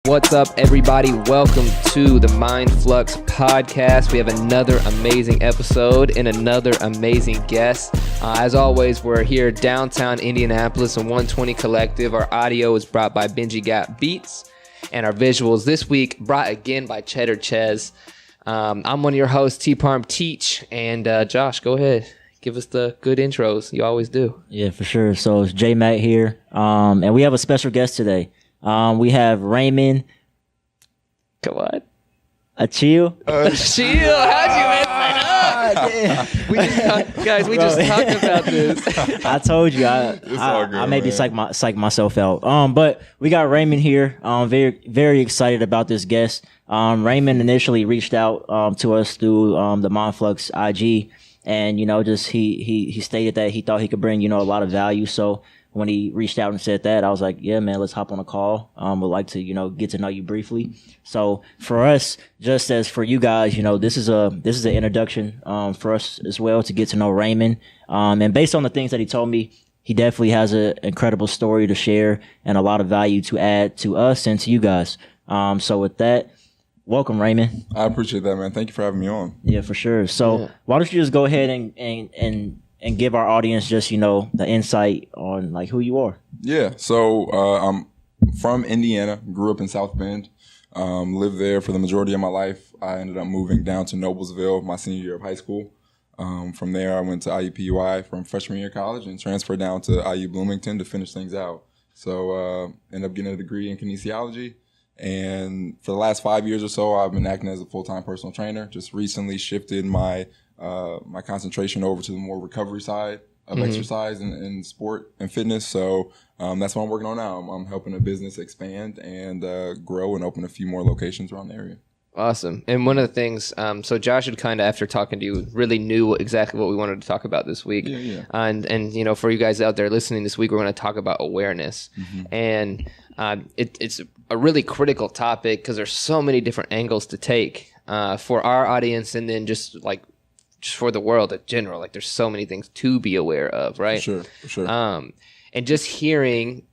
What's up, everybody? Welcome to the Mind Flux podcast. We have another amazing episode and another amazing guest. As always, we're here downtown Indianapolis in 120 Collective. Our audio is brought by Benji Got Beats, and our visuals this week brought again by Cheddar Ches. I'm one of your hosts, T-Parm Teach, and Josh, go ahead. Give us the good intros. You always do. Yeah, for sure. So it's J-Matt here, and we have a special guest today. We have Raymond. Come on. Achille. Achille, how'd you mess that up? We just talked about this. I told you, I maybe psych myself out. But we got Raymond here. Very, very excited about this guest. Raymond initially reached out to us through the Mindflux IG, and just he stated that he thought he could bring a lot of value. So when he reached out and said that, I was like, yeah, man, let's hop on a call. Would like to, get to know you briefly. So for us, just as for you guys, this is an introduction, for us as well to get to know Raymond. And based on the things that he told me, he definitely has an incredible story to share and a lot of value to add to us and to you guys. So with that, welcome, Raymond. I appreciate that, man. Thank you for having me on. Yeah, for sure. So why don't you just go ahead and give our audience just, the insight on like who you are. Yeah. So I'm from Indiana, grew up in South Bend, lived there for the majority of my life. I ended up moving down to Noblesville my senior year of high school. From there, I went to IUPUI from freshman year of college and transferred down to IU Bloomington to finish things out. So ended up getting a degree in kinesiology. And for the last 5 years or so, I've been acting as a full-time personal trainer. Just recently shifted my concentration over to the more recovery side of exercise and sport and fitness. So that's what I'm working on now. I'm helping a business expand and grow and open a few more locations around the area. Awesome. And one of the things, so Josh had kind of, after talking to you, really knew exactly what we wanted to talk about this week. Yeah. And for you guys out there listening this week, we're going to talk about awareness. And it's a really critical topic because there's so many different angles to take for our audience, and then just for the world in general. Like, there's so many things to be aware of, right? For sure. And just hearing,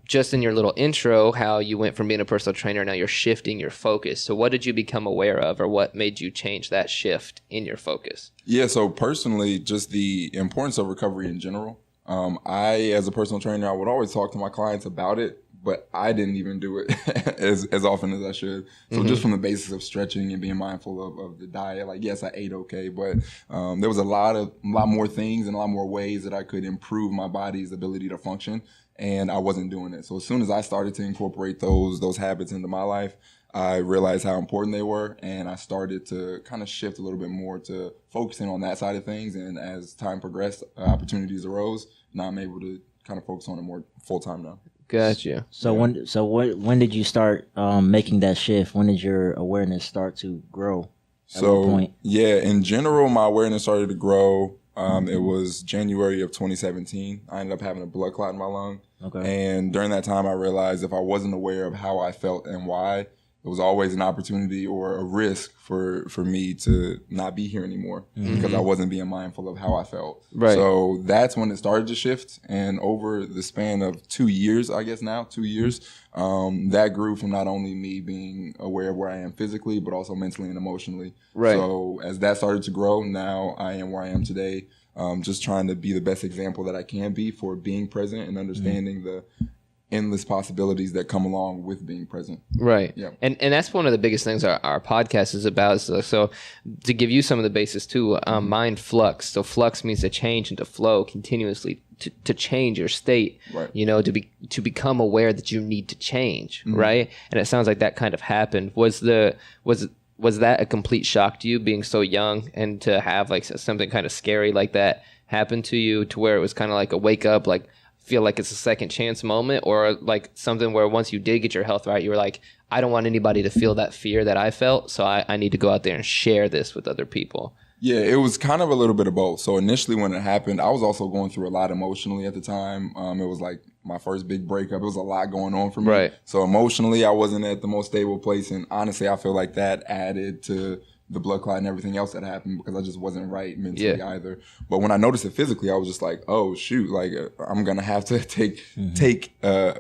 just in your little intro, how you went from being a personal trainer, now you're shifting your focus. So what did you become aware of, or what made you change that shift in your focus? Yeah, so personally, just the importance of recovery in general. I, as a personal trainer, I would always talk to my clients about it, but I didn't even do it as often as I should. So just from the basis of stretching and being mindful of the diet, like, yes, I ate okay, but there was a lot more things and a lot more ways that I could improve my body's ability to function, and I wasn't doing it. So as soon as I started to incorporate those habits into my life, I realized how important they were, and I started to kind of shift a little bit more to focusing on that side of things. And as time progressed, opportunities arose. Now I'm able to kind of focus on it more full-time now. Gotcha. So when did you start making that shift? When did your awareness start to grow? At what point? Yeah, in general, my awareness started to grow. It was January of 2017. I ended up having a blood clot in my lung. Okay. And during that time, I realized if I wasn't aware of how I felt and why, it was always an opportunity or a risk for me to not be here anymore because I wasn't being mindful of how I felt. Right. So that's when it started to shift. And over the span of 2 years, I guess now, 2 years, that grew from not only me being aware of where I am physically, but also mentally and emotionally. Right. So as that started to grow, now I am where I am today, just trying to be the best example that I can be for being present and understanding the endless possibilities that come along with being present. Right. Yeah. And that's one of the biggest things our podcast is about. So to give you some of the basis too, mind flux. So flux means to change and to flow continuously, to change your state, right. To become aware that you need to change, right? And it sounds like that kind of happened. Was that a complete shock to you, being so young, and to have like something kind of scary like that happen to you, to where it was kind of like a wake up, like feel like it's a second chance moment, or like something where once you did get your health right, you were like, I don't want anybody to feel that fear that I felt, so I need to go out there and share this with other people? Yeah, it was kind of a little bit of both. So initially when it happened, I was also going through a lot emotionally at the time. It was like my first big breakup. It was a lot going on for me. Right. So emotionally, I wasn't at the most stable place. And honestly, I feel like that added to the blood clot and everything else that happened because I just wasn't right mentally either. But when I noticed it physically, I was just like, oh shoot, like I'm gonna have to take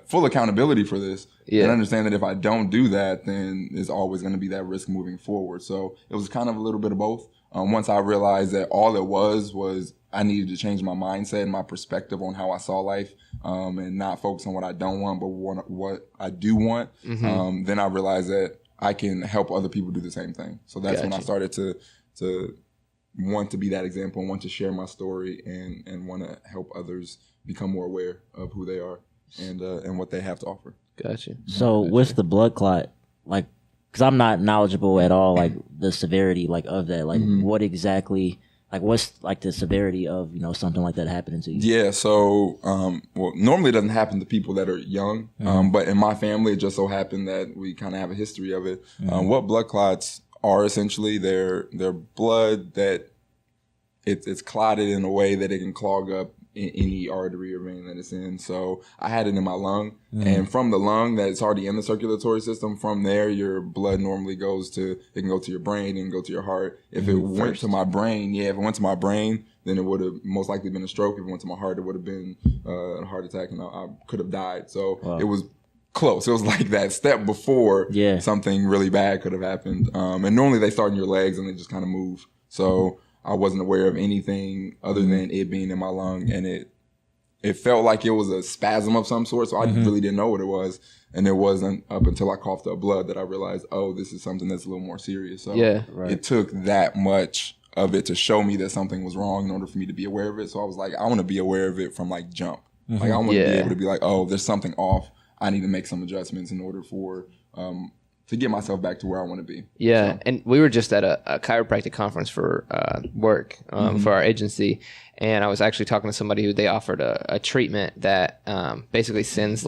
full accountability for this and understand that if I don't do that, then there's always gonna be that risk moving forward. So it was kind of a little bit of both. Once I realized that all it was I needed to change my mindset and my perspective on how I saw life, and not focus on what I don't want, but what I do want. Then I realized that I can help other people do the same thing. So that's when I started to want to be that example and want to share my story and want to help others become more aware of who they are and what they have to offer. Gotcha. So with the blood clot, like, because I'm not knowledgeable at all, like the severity like of that, like what exactly, like what's like the severity of, you know, something like that happening to you? Yeah. So, well, normally it doesn't happen to people that are young. But in my family, it just so happened that we kind of have a history of it. What blood clots are essentially, they're blood that it's clotted in a way that it can clog up in any artery or vein that it's in. So I had it in my lung, and from the lung that's already in the circulatory system, from there your blood normally goes to, it can go to your brain and go to your heart. If it went to my brain, then it would have most likely been a stroke. If it went to my heart, it would have been a heart attack, and I could have died. So it was close. It was like that step before something really bad could have happened. And normally they start in your legs and they just kind of move. So I wasn't aware of anything other than it being in my lung, and it felt like it was a spasm of some sort, so I really didn't know what it was. And it wasn't up until I coughed up blood that I realized, oh, this is something that's a little more serious. So it took that much of it to show me that something was wrong in order for me to be aware of it. So I was like, I want to be aware of it from like jump. Like I want to be able to be like, oh, there's something off. I need to make some adjustments in order for to get myself back to where I want to be. Yeah, so. And we were just at a chiropractic conference for work for our agency, and I was actually talking to somebody who they offered a treatment that basically sends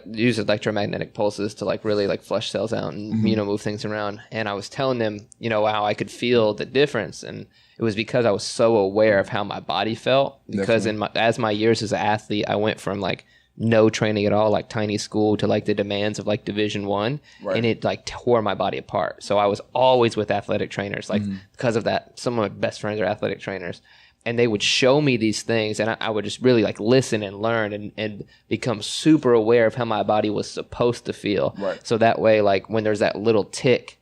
use electromagnetic pulses to like really like flush cells out and you know, move things around. And I was telling them, you know, how I could feel the difference, and it was because I was so aware of how my body felt. Because as my years as an athlete, I went from like no training at all, like tiny school, to like the demands of like Division I, and it like tore my body apart. So I was always with athletic trainers, like because of that. Some of my best friends are athletic trainers, and they would show me these things, and I would just really like listen and learn and become super aware of how my body was supposed to feel. So that way, like when there's that little tick,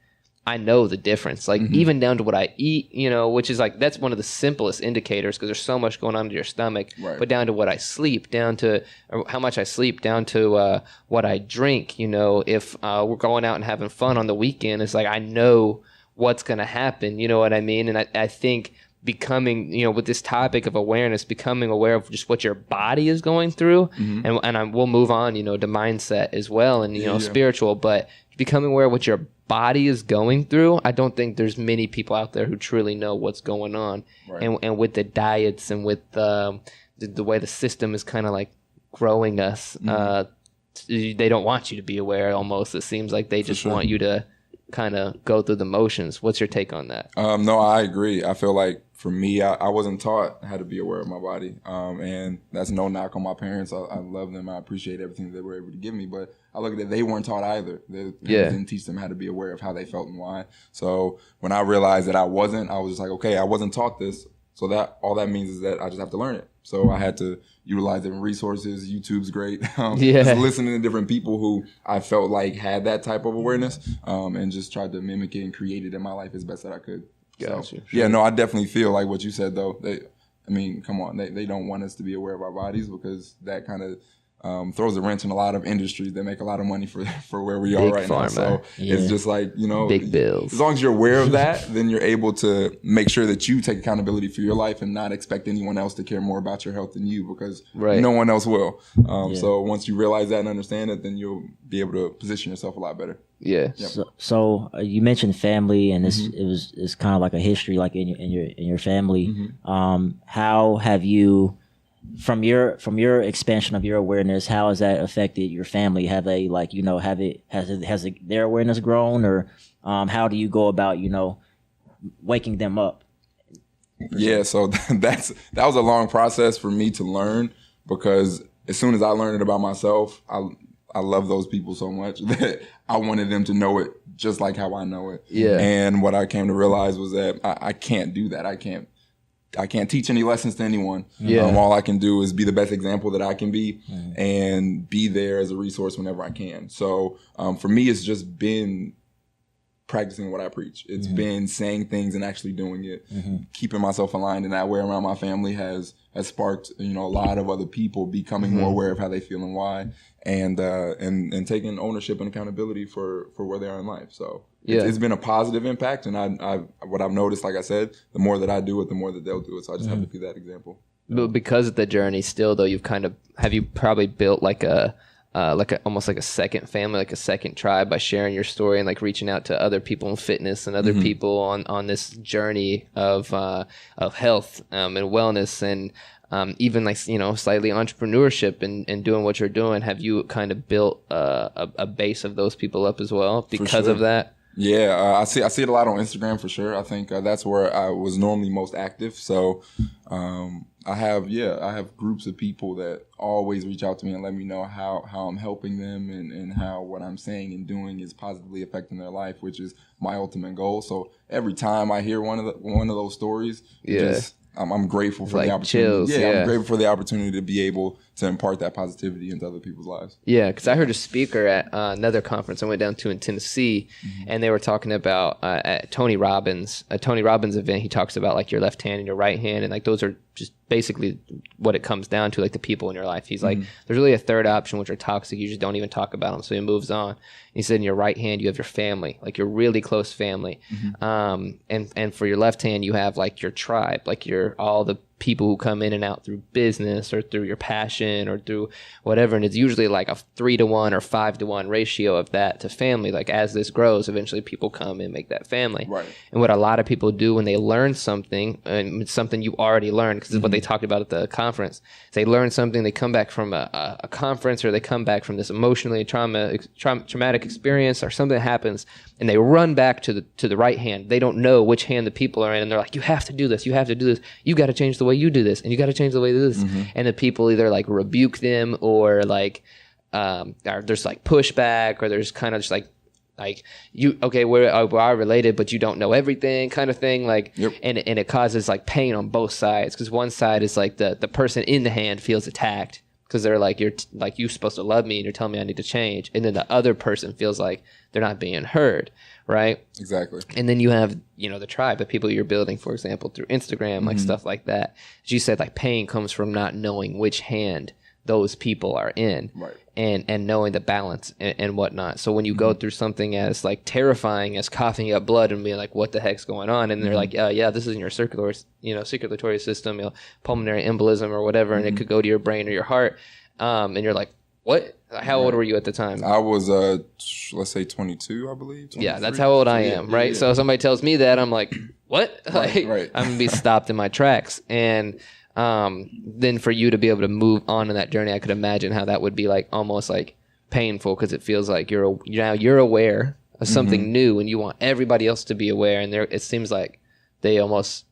I know the difference, like even down to what I eat, you know, which is like, that's one of the simplest indicators because there's so much going on in your stomach, but down to what I sleep, down to how much I sleep, down to what I drink, you know, if we're going out and having fun on the weekend, it's like, I know what's going to happen, you know what I mean? And I think becoming, you know, with this topic of awareness, becoming aware of just what your body is going through, and we'll move on, you know, to mindset as well, and, you know, spiritual, but becoming aware of what your body is going through, I don't think there's many people out there who truly know what's going on. And with the diets and with the way the system is kind of like growing us, they don't want you to be aware almost. It seems like they just want you to kind of go through the motions. What's your take on that? No, I agree. I feel like for me, I wasn't taught how to be aware of my body. And that's no knock on my parents. I love them. I appreciate everything they were able to give me. But I look at it, they weren't taught either. They didn't teach them how to be aware of how they felt and why. So when I realized that I was just like, okay, I wasn't taught this. So that all that means is that I just have to learn it. So I had to utilize different resources. YouTube's great. Just listening to different people who I felt like had that type of awareness, and just tried to mimic it and create it in my life as best that I could. Gotcha. So, yeah, no, I definitely feel like what you said though. Come on, they don't want us to be aware of our bodies because that kind of throws a wrench in a lot of industries that make a lot of money for where we are right now. So it's just like, you know, big bills. As long as you're aware of that, then you're able to make sure that you take accountability for your life and not expect anyone else to care more about your health than you, because no one else will. So once you realize that and understand it, then you'll be able to position yourself a lot better. Yeah. Yep. So you mentioned family, and it's kind of like a history, like in your family. How have you, from your expansion of your awareness, how has that affected your family? Have they, like, you know, has their awareness grown, or how do you go about, you know, waking them up? Yeah, so that was a long process for me to learn, because as soon as I learned it about myself, I love those people so much that I wanted them to know it just like how I know it. Yeah. And what I came to realize was that I can't do that. I can't teach any lessons to anyone. Yeah. All I can do is be the best example that I can be and be there as a resource whenever I can. So for me, it's just been practicing what I preach. It's been saying things and actually doing it. Keeping myself aligned in that way around my family has sparked, a lot of other people becoming more aware of how they feel and why, and taking ownership and accountability for where they are in life. So it's been a positive impact. And what I've noticed, like I said, the more that I do it, the more that they'll do it. So I just have to be that example. But because of the journey still though, have you probably built almost like a second family, like a second tribe, by sharing your story and like reaching out to other people in fitness and other people on this journey of health and wellness and even like slightly entrepreneurship and doing what you're doing. Have you kind of built a base of those people up as well because of that? Yeah, I see it a lot on Instagram for sure. I think that's where I was normally most active. So I have groups of people that always reach out to me and let me know how I'm helping them and how what I'm saying and doing is positively affecting their life, which is my ultimate goal. So every time I hear one of those stories, I'm grateful for the opportunity. Chills, I'm grateful for the opportunity to be able to impart that positivity into other people's lives. Yeah, because I heard a speaker at another conference I went down to in Tennessee, and they were talking about at Tony Robbins' event. He talks about like your left hand and your right hand, and like those are just basically what it comes down to, like the people in your life. He's like, there's really a third option, which are toxic. You just don't even talk about them. So he moves on. And he said, in your right hand, you have your family, like your really close family. And for your left hand, you have like your tribe, like all the people who come in and out through business or through your passion or through whatever. And it's usually like a 3-to-1 or 5-to-1 ratio of that to family. Like as this grows, eventually people come and make that family. Right. And what a lot of people do when they learn something, and it's something you already learned, because it's what they talked about at the conference, they learn something, they come back from a conference, or they come back from this emotionally traumatic experience or something that happens, and they run back to the right hand. They don't know which hand the people are in, and they're like, you have to do this, you got to change the way you do this, and you got to change the way you do this. And the people either like rebuke them, or like there's like pushback, or there's kind of just like you, okay, we are related, but you don't know everything kind of thing. Like, and it causes like pain on both sides, because one side is like the person in the hand feels attacked because they're like, you're supposed to love me and you're telling me I need to change. And then the other person feels like they're not being heard. Right. Exactly. And then you have, the tribe, the people you're building, for example, through Instagram, like stuff like that. As you said, like pain comes from not knowing which hand those people are in, right, and knowing the balance and whatnot. So when you go through something as like terrifying as coughing up blood and being like, what the heck's going on? And they're like, yeah, this is in your circulatory system, pulmonary embolism or whatever, and it could go to your brain or your heart. And you're like, what? How old were you at the time? I was, let's say 22, I believe. 23. Yeah, that's how old I am, right? Yeah. So if somebody tells me that, I'm like, what? Right. I'm going to be stopped in my tracks. And then for you to be able to move on in that journey, I could imagine how that would be like almost like painful, because it feels like you're aware of something new, and you want everybody else to be aware, and it seems like they almost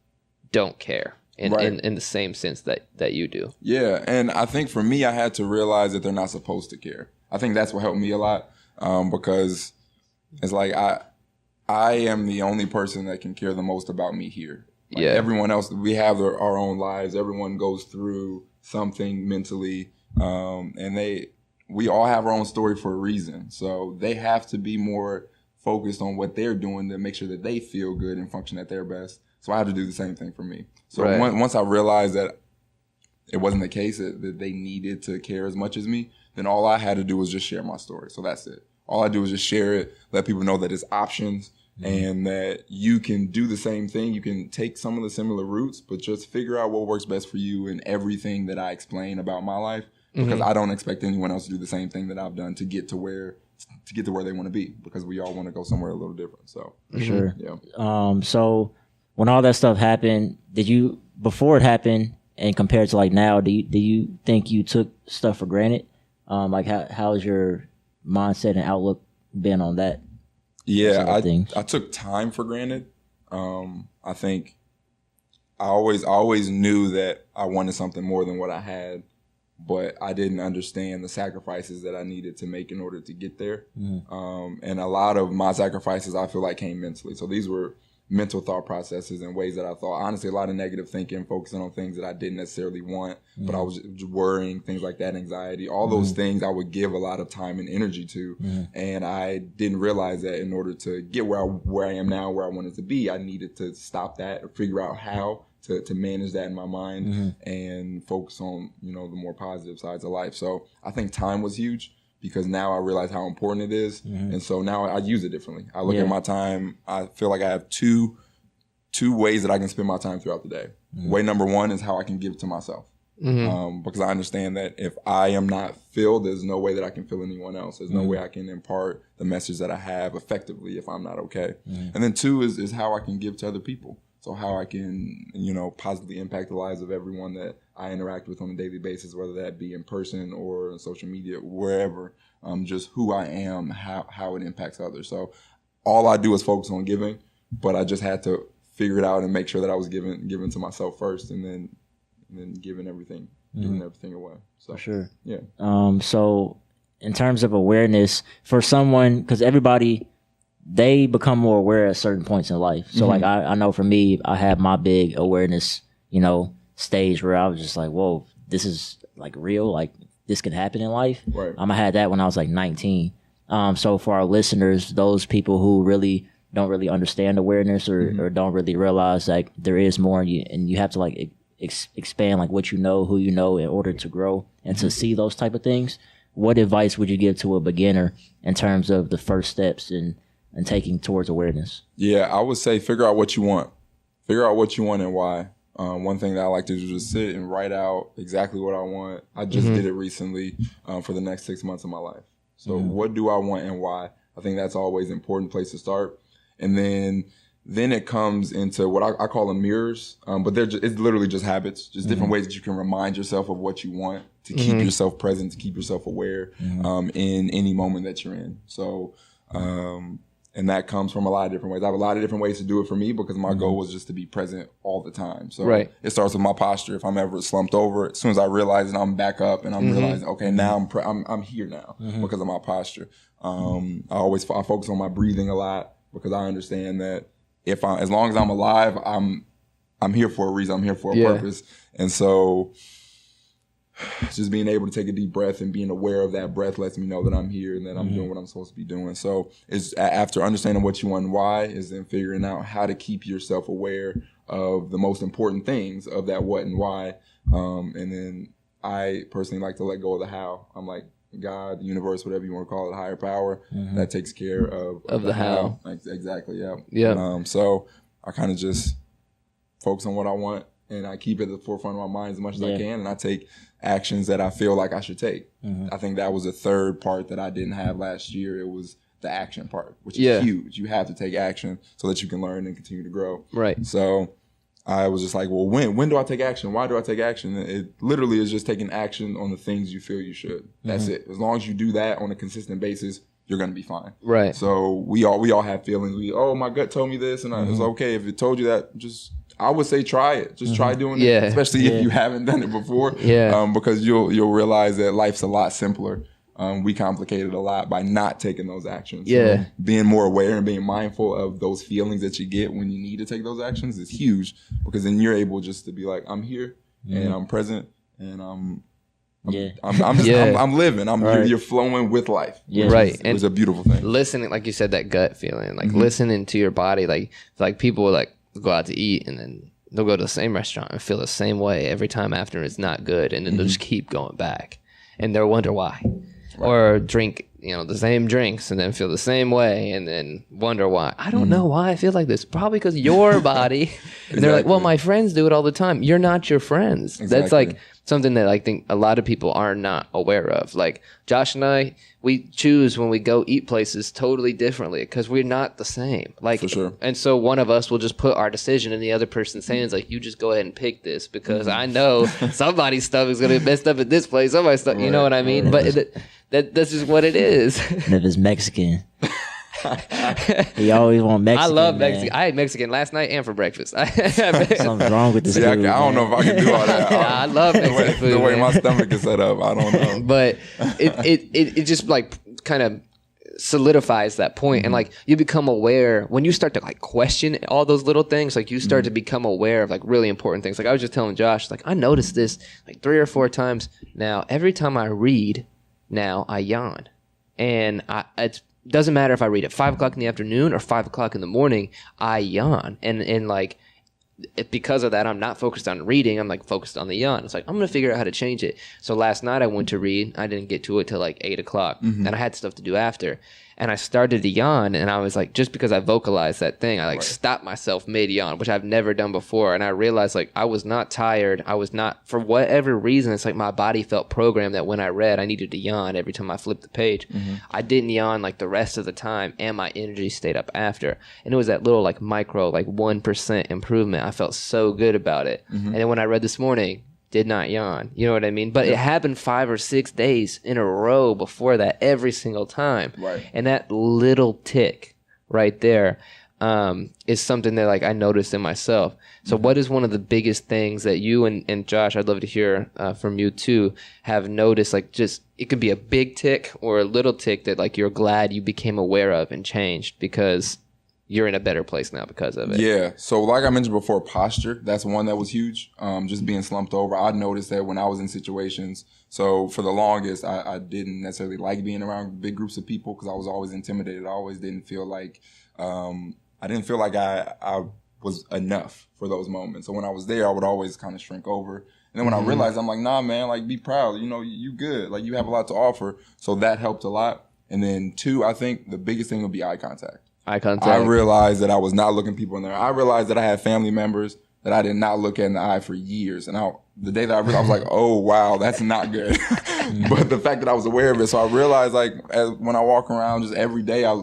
don't care in the same sense that you do. Yeah, and I think for me, I had to realize that they're not supposed to care. I think that's what helped me a lot, because it's like I am the only person that can care the most about me here. Like everyone else, we have our own lives. Everyone goes through something mentally, and we all have our own story for a reason. So they have to be more focused on what they're doing to make sure that they feel good and function at their best. So I had to do the same thing for me. So once I realized that it wasn't the case, that they needed to care as much as me, then all I had to do was just share my story. So that's it. All I do is just share it, let people know that it's options, and that you can do the same thing. You can take some of the similar routes, but just figure out what works best for you in everything that I explain about my life, because I don't expect anyone else to do the same thing that I've done to get to where they want to be, because we all want to go somewhere a little different. So for sure. Yeah. So when all that stuff happened, before it happened and compared to like now, do you think you took stuff for granted? Like how's your mindset and outlook been on that? Yeah, I took time for granted. I think I always knew that I wanted something more than what I had, but I didn't understand the sacrifices that I needed to make in order to get there. And a lot of my sacrifices, I feel like, came mentally. So these were mental thought processes and ways that I thought. Honestly, a lot of negative thinking, focusing on things that I didn't necessarily want, but I was worrying, things like that, anxiety, all those things I would give a lot of time and energy to. And I didn't realize that in order to get where I am now, where I wanted to be, I needed to stop that or figure out how to manage that in my mind and focus on, the more positive sides of life. So I think time was huge, because now I realize how important it is. And so now I use it differently. I look at my time. I feel like I have two ways that I can spend my time throughout the day. Way number one is how I can give to myself. Because I understand that if I am not filled, there's no way that I can fill anyone else. There's no way I can impart the message that I have effectively if I'm not okay. And then two is how I can give to other people. So how I can, positively impact the lives of everyone that I interact with on a daily basis, whether that be in person or on social media, wherever, just who I am, how it impacts others. So all I do is focus on giving, but I just had to figure it out and make sure that I was giving to myself first, and then giving everything away. So, for sure. Yeah. So in terms of awareness for someone, because everybody, they become more aware at certain points in life. So like I know for me, I had my big awareness, stage where I was just like, whoa, this is like real, like this can happen in life. Right. I had that when I was like 19. So for our listeners, those people who really don't really understand awareness or don't really realize like there is more, and you have to like expand like what you know, who you know, in order to grow and to see those type of things. What advice would you give to a beginner in terms of the first steps and taking towards awareness? Yeah, I would say figure out what you want. Figure out what you want and why. One thing that I like to do is just sit and write out exactly what I want. I just did it recently for the next 6 months of my life. So what do I want and why? I think that's always an important place to start. And then it comes into what I call them mirrors, but it's literally just habits, just different ways that you can remind yourself of what you want, to keep yourself present, to keep yourself aware in any moment that you're in. So, and that comes from a lot of different ways. I have a lot of different ways to do it for me, because my goal was just to be present all the time. So it starts with my posture. If I'm ever slumped over, as soon as I realize it, I'm back up and I'm realizing, okay, now I'm here now because of my posture. I focus on my breathing a lot, because I understand that as long as I'm alive, I'm here for a reason. I'm here for a purpose. And so just being able to take a deep breath and being aware of that breath lets me know that I'm here and that I'm doing what I'm supposed to be doing. So it's after understanding what you want and why, is then figuring out how to keep yourself aware of the most important things of that what and why. And then I personally like to let go of the how. I'm like, God, the universe, whatever you want to call it, higher power, that takes care of the how. Exactly, yeah. Yeah. So I kind of just focus on what I want, and I keep it at the forefront of my mind as much as I can, and I take actions that I feel like I should take. I think that was the third part that I didn't have last year. It was the action part, which is huge. You have to take action so that you can learn and continue to grow. Right. So I was just like, well, when do I take action? Why do I take action? It literally is just taking action on the things you feel you should. That's it. As long as you do that on a consistent basis, you're going to be fine. Right. So we all have feelings. My gut told me this, and it's okay. If it told you that, I would say try it. Just try doing it, especially if you haven't done it before. Because you'll realize that life's a lot simpler. We complicate it a lot by not taking those actions. So being more aware and being mindful of those feelings that you get when you need to take those actions is huge, because then you're able just to be like, I'm here and I'm present and I'm living. You're flowing with life. It's a beautiful thing. Listening, like you said, that gut feeling, like listening to your body, like people like go out to eat and then they'll go to the same restaurant and feel the same way every time after it's not good, and then they'll just keep going back and they'll wonder why. Or drink, the same drinks and then feel the same way and then wonder why. I don't know why I feel like this. Probably because your body. And they're like, well, my friends do it all the time. You're not your friends. That's like something that I think a lot of people are not aware of. Like Josh and I, we choose when we go eat places totally differently because we're not the same. Like, for sure. And so one of us will just put our decision in the other person's hands. Like, you just go ahead and pick this because I know somebody's stomach's going to be messed up at this place. Somebody's stomach, you know what I mean? But that's just what it is. And if it's Mexican, He always want Mexican. I love man. Mexican. I had Mexican last night and for breakfast. Something's wrong with this See, dude. I don't know if I can do all that. I love Mexican food. The way man. my stomach is set up, I don't know. But it just like kind of solidifies that point. And like you become aware when you start to like question all those little things, like you start to become aware of like really important things. Like I was just telling Josh, like I noticed this like 3 or 4 times now. Every time I read now, I yawn. And it doesn't matter if I read at 5 o'clock in the afternoon or 5 o'clock in the morning, I yawn. And like, because of that, I'm not focused on reading. I'm like focused on the yawn. It's like, I'm going to figure out how to change it. So last night I went to read. I didn't get to it till like 8 o'clock and I had stuff to do after. And I started to yawn and I was like, just because I vocalized that thing, I like stopped myself mid yawn, which I've never done before. And I realized like I was not tired. I was not, for whatever reason, it's like my body felt programmed that when I read, I needed to yawn every time I flipped the page. I didn't yawn like the rest of the time and my energy stayed up after. And it was that little like micro, like 1% improvement. I felt so good about it. And then when I read this morning, did not yawn. You know what I mean? But it happened 5 or 6 days in a row before that every single time. Right. And that little tick right there is something that like I noticed in myself. So what is one of the biggest things that you and Josh, I'd love to hear from you too, have noticed, like just, it could be a big tick or a little tick that like you're glad you became aware of and changed because you're in a better place now because of it. Yeah. So like I mentioned before, posture, that's one that was huge. Just being slumped over. I noticed that when I was in situations. So for the longest, I didn't necessarily like being around big groups of people because I was always intimidated. I always didn't feel like, I was enough for those moments. So when I was there, I would always kind of shrink over. And then when I realized, I'm like, nah, man, like be proud. You know, you good. Like you have a lot to offer. So that helped a lot. And then 2, I think the biggest thing would be eye contact. Eye contact. I realized that I was not looking people in there. I realized that I had family members that I did not look at in the eye for years. And the day that I realized, I was like, oh, wow, that's not good. But the fact that I was aware of it. So I realized like when I walk around just every day, I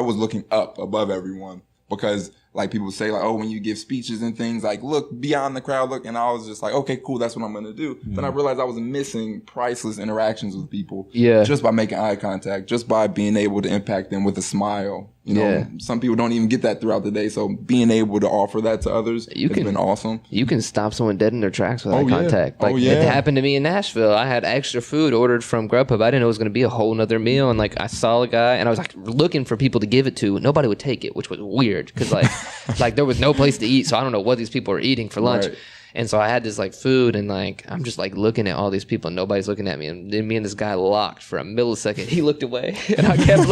was looking up above everyone because like people say like, oh, when you give speeches and things like, look beyond the crowd, look. And I was just like, okay, cool. That's what I'm going to do. Then I realized I was missing priceless interactions with people. Yeah. Just by making eye contact, just by being able to impact them with a smile. You know, some people don't even get that throughout the day. So being able to offer that to others has been awesome. You can stop someone dead in their tracks with eye contact. Like it happened to me in Nashville. I had extra food ordered from Grubhub. I didn't know it was going to be a whole nother meal. And like I saw a guy and I was like looking for people to give it to. Nobody would take it, which was weird because like, like there was no place to eat. So I don't know what these people are eating for lunch. Right. And so I had this like food and like, I'm just like looking at all these people and nobody's looking at me. And then me and this guy locked for a millisecond. He looked away and I kept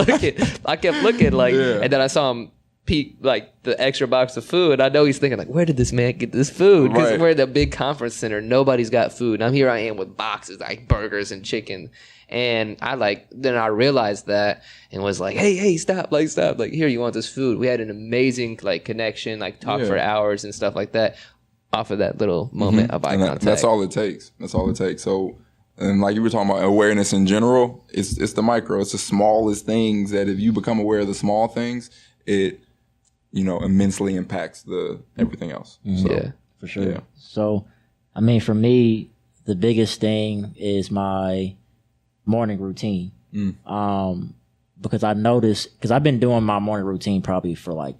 looking like, and then I saw him peek like the extra box of food. I know he's thinking like, where did this man get this food? Because we're at the big conference center. Nobody's got food. And here I am with boxes like burgers and chicken. And then I realized that and was like, hey, stop. Like, here, you want this food? We had an amazing like connection, like talk for hours and stuff like that. Off of that little moment of eye contact. That's all it takes. So, and like you were talking about awareness in general, it's the micro. It's the smallest things that if you become aware of the small things, it, immensely impacts everything else. So, yeah, for sure. Yeah. So, I mean, for me, the biggest thing is my morning routine. Because I noticed, because I've been doing my morning routine probably for like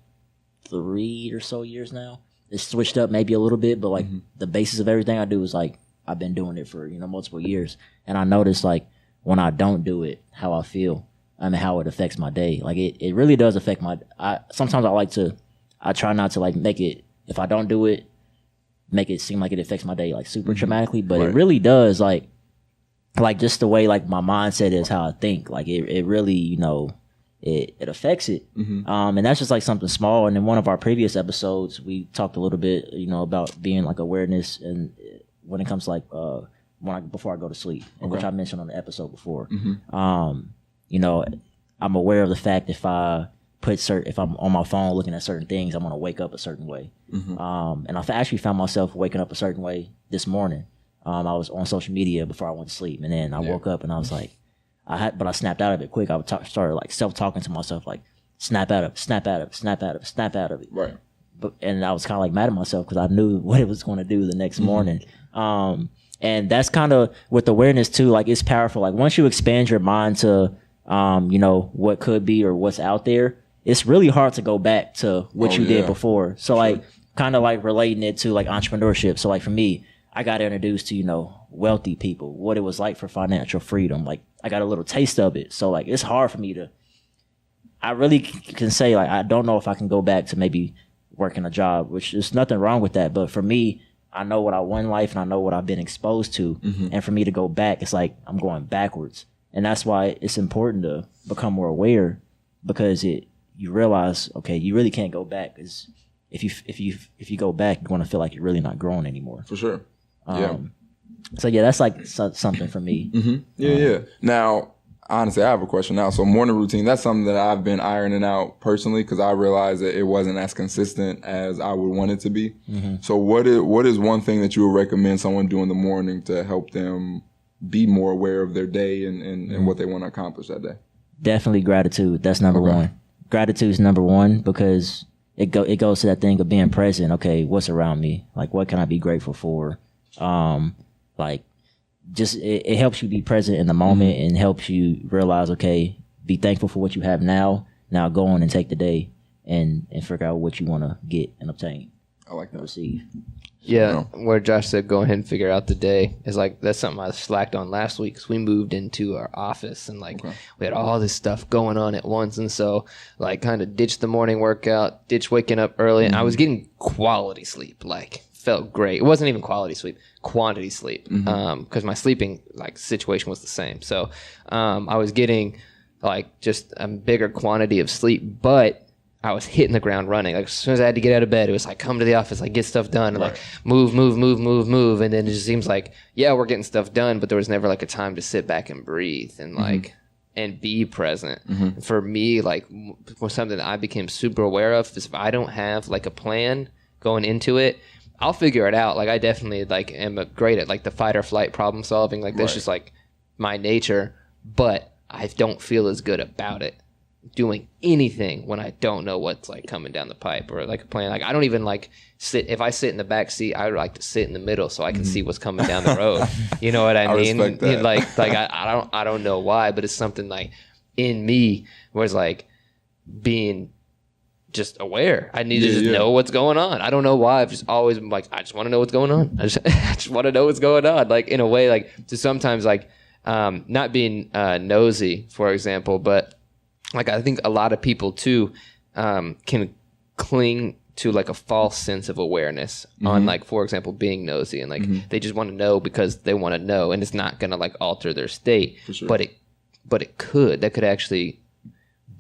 3 or so years now. It's switched up maybe a little bit, but like the basis of everything I do is like I've been doing it for multiple years, and I notice like when I don't do it, how I feel and how it affects my day. Like it really does affect sometimes I try not to like make it, if I don't do it, make it seem like it affects my day like super traumatically, but it really does like just the way like my mindset is, how I think, like it really it affects it. And that's just like something small. And in one of our previous episodes, we talked a little bit, about being like awareness and when it comes to like, before I go to sleep, which I mentioned on the episode before. I'm aware of the fact if I'm on my phone looking at certain things, I'm going to wake up a certain way. And I actually found myself waking up a certain way this morning. I was on social media before I went to sleep, and then I woke up and I was like, but I snapped out of it quick. I started like self-talking to myself, like snap out of it. Right. And I was kind of like mad at myself because I knew what it was going to do the next morning. And that's kind of with awareness too. Like it's powerful. Like once you expand your mind to what could be or what's out there, it's really hard to go back to what you did before. So like kind of like relating it to like entrepreneurship. So like for me, I got introduced to, wealthy people, what it was like for financial freedom. Like I got a little taste of it. So like it's hard for me I really can say like I don't know if I can go back to maybe working a job, which there's nothing wrong with that. But for me, I know what I want in life and I know what I've been exposed to. Mm-hmm. And for me to go back, it's like I'm going backwards. And that's why it's important to become more aware, because you realize, okay, you really can't go back, because if you go back, you're going to feel like you're really not growing anymore. For sure. So yeah, that's like something for me. Mm-hmm. Yeah. Now, honestly, I have a question now. So morning routine, that's something that I've been ironing out personally, because I realized that it wasn't as consistent as I would want it to be. Mm-hmm. So what is one thing that you would recommend someone do in the morning to help them be more aware of their day and what they want to accomplish that day? Definitely gratitude. That's number one. Gratitude is number one, because it goes to that thing of being present. Okay, what's around me? Like, what can I be grateful for? Like, just it helps you be present in the moment and helps you realize, okay, be thankful for what you have now. Now go on and take the day and figure out what you want to get and obtain. I like that. Receive. Yeah, where Josh said go ahead and figure out the day is like, that's something I slacked on last week, because we moved into our office and like we had all this stuff going on at once, and so like kind of ditched the morning workout, ditched waking up early, and I was getting quality sleep, like felt great. It wasn't even quality sleep, quantity sleep, because my sleeping like situation was the same. So I was getting like just a bigger quantity of sleep, but I was hitting the ground running. Like as soon as I had to get out of bed, it was like come to the office, like get stuff done, and like move. And then it just seems like, yeah, we're getting stuff done, but there was never like a time to sit back and breathe and like and be present. For me, like something that I became super aware of is if I don't have like a plan going into it, I'll figure it out. Like I definitely like am great at like the fight or flight problem solving. Like that's just like my nature, but I don't feel as good about it doing anything when I don't know what's like coming down the pipe or like a plan. Like I don't even like sit, if I sit in the back seat, I would like to sit in the middle so I can see what's coming down the road. You know what I mean? Respect that. Like I don't know why, but it's something like in me where it's like being just aware. I need to just know what's going on. I don't know why. I've just always been like, I just want to know what's going on. I just want to know what's going on. Like in a way, like to sometimes like not being nosy, for example, but like I think a lot of people too can cling to like a false sense of awareness on like, for example, being nosy, and like they just want to know because they want to know, and it's not going to like alter their state. For sure. But it could actually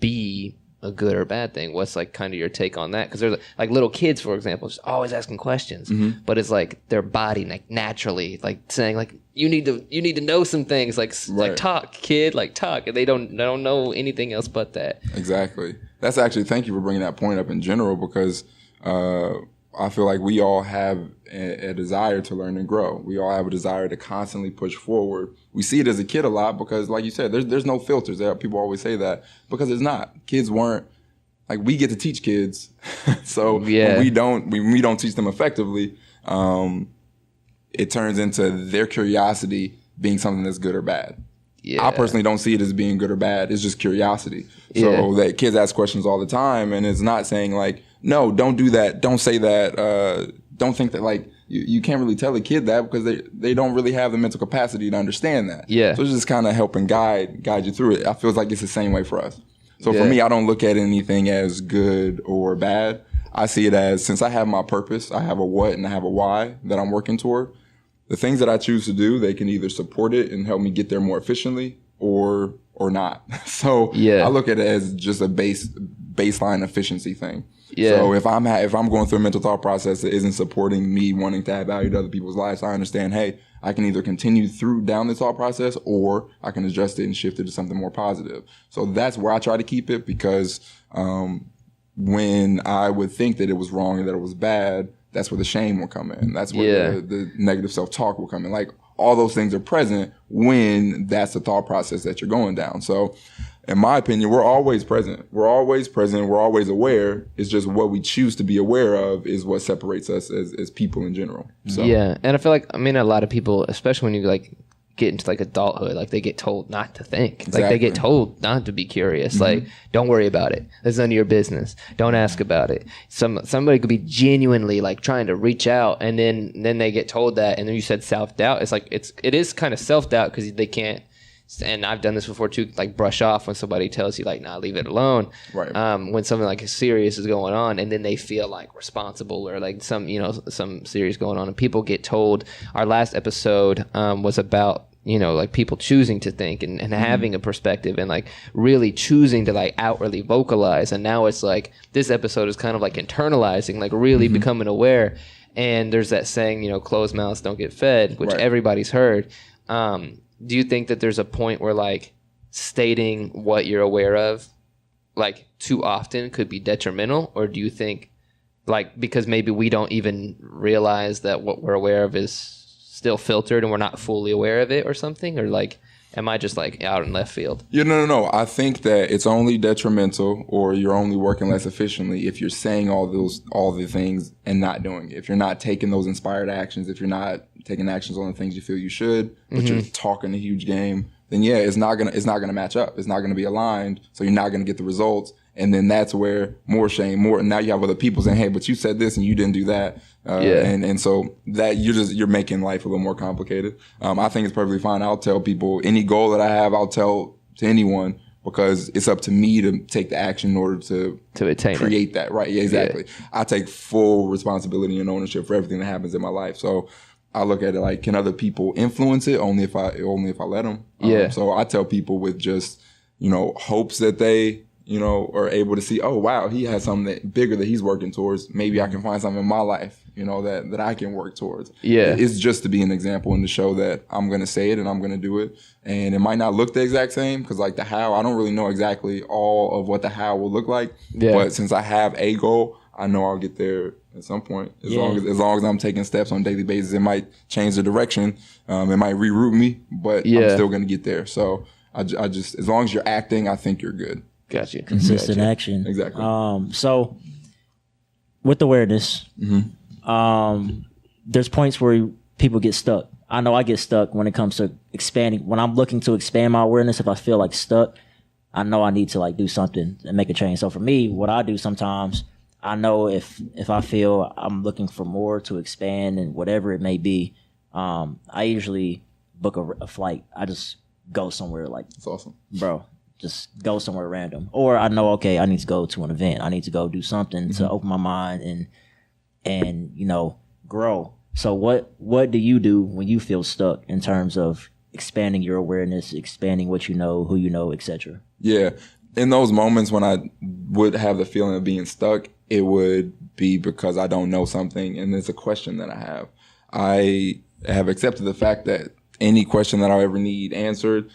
be a good or bad thing. What's like kind of your take on that? Because there's like little kids, for example, just always asking questions, but it's like their body like naturally like saying like you need to know some things, like like talk, kid, like talk, and they don't know anything else but that. Exactly. That's actually, thank you for bringing that point up in general, because I feel like we all have a desire to learn and grow. We all have a desire to constantly push forward. We see it as a kid a lot because, like you said, there's no filters. People always say that because it's not. Kids weren't like, we get to teach kids, so when we don't teach them effectively, it turns into their curiosity being something that's good or bad. Yeah. I personally don't see it as being good or bad. It's just curiosity. So that kids ask questions all the time, and it's not saying like, no, don't do that. Don't say that. Don't think that like you can't really tell a kid that because they don't really have the mental capacity to understand that. Yeah. So it's just kind of helping guide you through it. I feel like it's the same way for us. So for me, I don't look at anything as good or bad. I see it as, since I have my purpose, I have a what and I have a why that I'm working toward. The things that I choose to do, they can either support it and help me get there more efficiently or not. So I look at it as just a baseline efficiency thing. Yeah. So if I'm going through a mental thought process that isn't supporting me wanting to add value to other people's lives, I understand, hey, I can either continue down this thought process, or I can adjust it and shift it to something more positive. So that's where I try to keep it, because when I would think that it was wrong and that it was bad, that's where the shame will come in. That's where the negative self-talk will come in. Like, all those things are present when that's the thought process that you're going down. So in my opinion, we're always present. We're always present. We're always aware. It's just what we choose to be aware of is what separates us as people in general. So. Yeah. And I feel like, a lot of people, especially when you like get into like adulthood, like they get told not to think. Exactly. Like they get told not to be curious. Like, don't worry about it. That's none of your business. Don't ask about it. Somebody could be genuinely like trying to reach out, and then they get told that, and then you said self-doubt. It's like it is kind of self-doubt because they can't. And I've done this before too, like brush off when somebody tells you like, nah, leave it alone. Right. When something like serious is going on, and then they feel like responsible or like some serious going on, and people get told. Our last episode was about, like people choosing to think and having a perspective and like really choosing to like outwardly vocalize. And now it's like this episode is kind of like internalizing, like really becoming aware. And there's that saying, closed mouths don't get fed, which everybody's heard. Do you think that there's a point where like stating what you're aware of like too often could be detrimental? Or do you think like because maybe we don't even realize that what we're aware of is still filtered and we're not fully aware of it or something? Or like, am I just like out in left field? Yeah, no. I think that it's only detrimental or you're only working less efficiently if you're saying all the things and not doing it. If you're not taking those inspired actions, if you're not taking actions on the things you feel you should, but you're talking a huge game, then yeah, it's not gonna match up. It's not gonna be aligned. So you're not gonna get the results. And then that's where more shame, now you have other people saying, hey, but you said this and you didn't do that. And so that you're making life a little more complicated. I think it's perfectly fine. I'll tell people any goal that I have, I'll tell to anyone, because it's up to me to take the action in order to attain create that. Right. Yeah, exactly. Yeah. I take full responsibility and ownership for everything that happens in my life. So I look at it like, can other people influence it? Only if I let them. So I tell people with just, hopes that they, are able to see, oh, wow, he has something bigger that he's working towards. Maybe I can find something in my life, that I can work towards. Yeah. It's just to be an example and to show that I'm going to say it and I'm going to do it. And it might not look the exact same because like the how, I don't really know exactly all of what the how will look like. Yeah. But since I have a goal, I know I'll get there at some point. As long as I'm taking steps on a daily basis, it might change the direction. It might reroute me, but I'm still going to get there. So I just, as long as you're acting, I think you're good. Gotcha. Consistent action. Exactly. So with awareness, there's points where people get stuck. I know I get stuck when it comes to expanding. When I'm looking to expand my awareness, if I feel like stuck, I know I need to like do something and make a change. So for me, what I do sometimes, I know if I feel I'm looking for more to expand and whatever it may be, I usually book a flight. I just go somewhere like, that's awesome, bro. Just go somewhere random. Or I know, okay, I need to go to an event. I need to go do something to open my mind and grow. So what do you do when you feel stuck in terms of expanding your awareness, expanding what you know, who you know, etc.? Yeah. In those moments when I would have the feeling of being stuck, it would be because I don't know something and it's a question that I have. I have accepted the fact that any question that I'll ever need answered,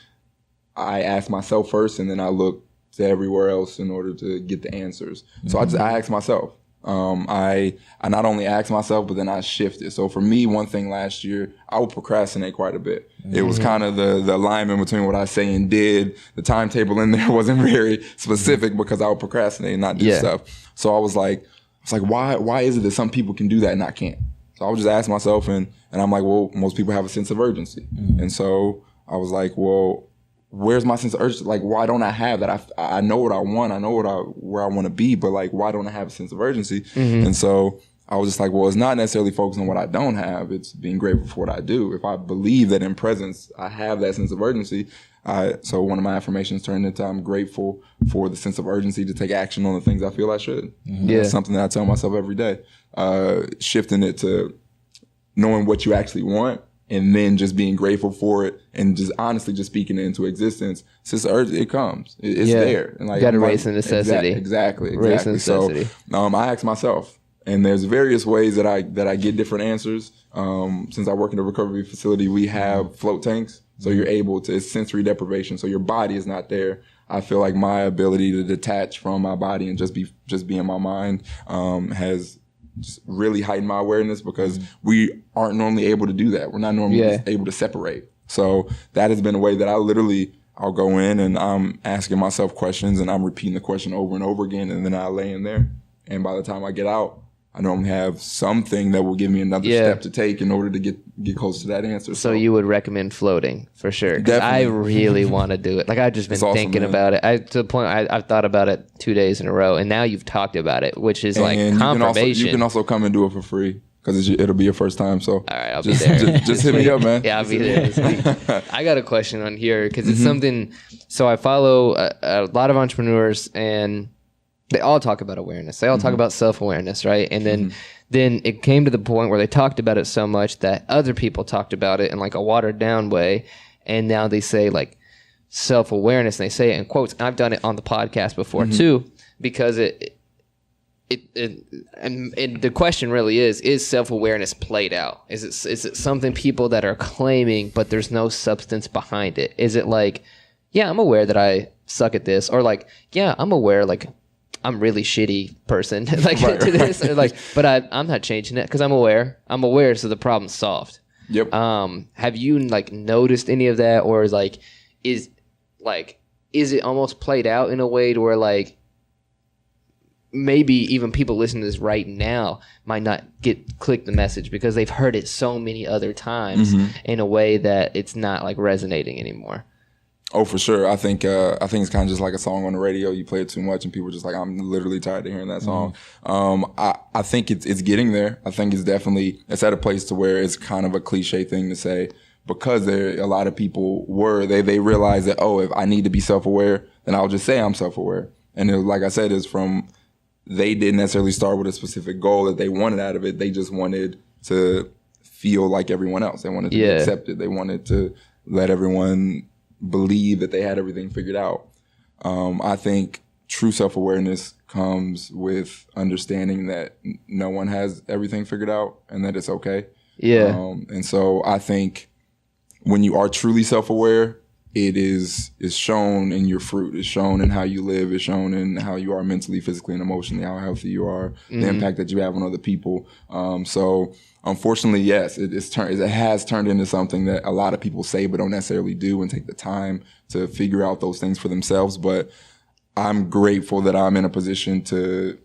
I ask myself first, and then I look to everywhere else in order to get the answers. So I ask myself. I not only ask myself, but then I shift it. So for me, one thing last year, I would procrastinate quite a bit. It was kind of the alignment between what I say and did. The timetable in there wasn't very specific because I would procrastinate and not do stuff. So I was like, why is it that some people can do that and I can't? So I would just ask myself, and I'm like, well, most people have a sense of urgency. And so I was like, well, where's my sense of urgency? Like, why don't I have that? I know what I want. I know where I want to be, but like, why don't I have a sense of urgency? And so I was just like, well, it's not necessarily focusing on what I don't have. It's being grateful for what I do. If I believe that in presence, I have that sense of urgency. So one of my affirmations turned into I'm grateful for the sense of urgency to take action on the things I feel I should. That's something that I tell myself every day. Shifting it to knowing what you actually want, and then just being grateful for it and just honestly just speaking it into existence. Since it comes, it's there. And like, you got to raise the necessity. Exactly. So I ask myself, and there's various ways that I get different answers. Since I work in a recovery facility, we have float tanks. So you're able to, it's sensory deprivation. So your body is not there. I feel like my ability to detach from my body and just be in my mind, has just really heightened my awareness because we aren't normally able to do that. We're not normally able to separate. So that has been a way that I'll go in and I'm asking myself questions and I'm repeating the question over and over again. And then I lay in there. And by the time I get out, I normally have something that will give me another step to take in order to get close to that answer. So you would recommend floating for sure? Because I really want to do it. Like I've just been thinking about it. To the point I've thought about it 2 days in a row, and now you've talked about it, which is like confirmation. You can also come and do it for free. Because it'll be your first time, so all right, I'll be there. Just hit me up, man. Yeah, I'll be there this week. I got a question on here because it's something. So I follow a lot of entrepreneurs, and they all talk about awareness. They all talk about self-awareness, right? And then it came to the point where they talked about it so much that other people talked about it in like a watered-down way, and now they say like self-awareness, and they say it in quotes. And I've done it on the podcast before too, because and the question really is self-awareness played out? Is it something people that are claiming, but there's no substance behind it? Is it like, yeah, I'm aware that I suck at this, or like, yeah, I'm aware like I'm really shitty person like to this, or like, but I'm not changing it because I'm aware, so the problem's solved. Yep. Have you like noticed any of that, or is it almost played out in a way to where like maybe even people listening to this right now might not click the message because they've heard it so many other times in a way that it's not like resonating anymore? Oh, for sure. I think it's kind of just like a song on the radio. You play it too much and people are just like, I'm literally tired of hearing that song. I think it's getting there. I think it's at a place to where it's kind of a cliche thing to say, because a lot of people they realize that, oh, if I need to be self-aware, then I'll just say I'm self-aware. And like I said, they didn't necessarily start with a specific goal that they wanted out of it. They just wanted to feel like everyone else. They wanted to be accepted. They wanted to let everyone believe that they had everything figured out. I think true self-awareness comes with understanding that no one has everything figured out and that it's okay. Yeah. And so I think when you are truly self-aware, it is shown in your fruit. It's shown in how you live. It's shown in how you are mentally, physically, and emotionally, how healthy you are, the impact that you have on other people. So unfortunately, yes, it has turned into something that a lot of people say but don't necessarily do and take the time to figure out those things for themselves. But I'm grateful that I'm in a position to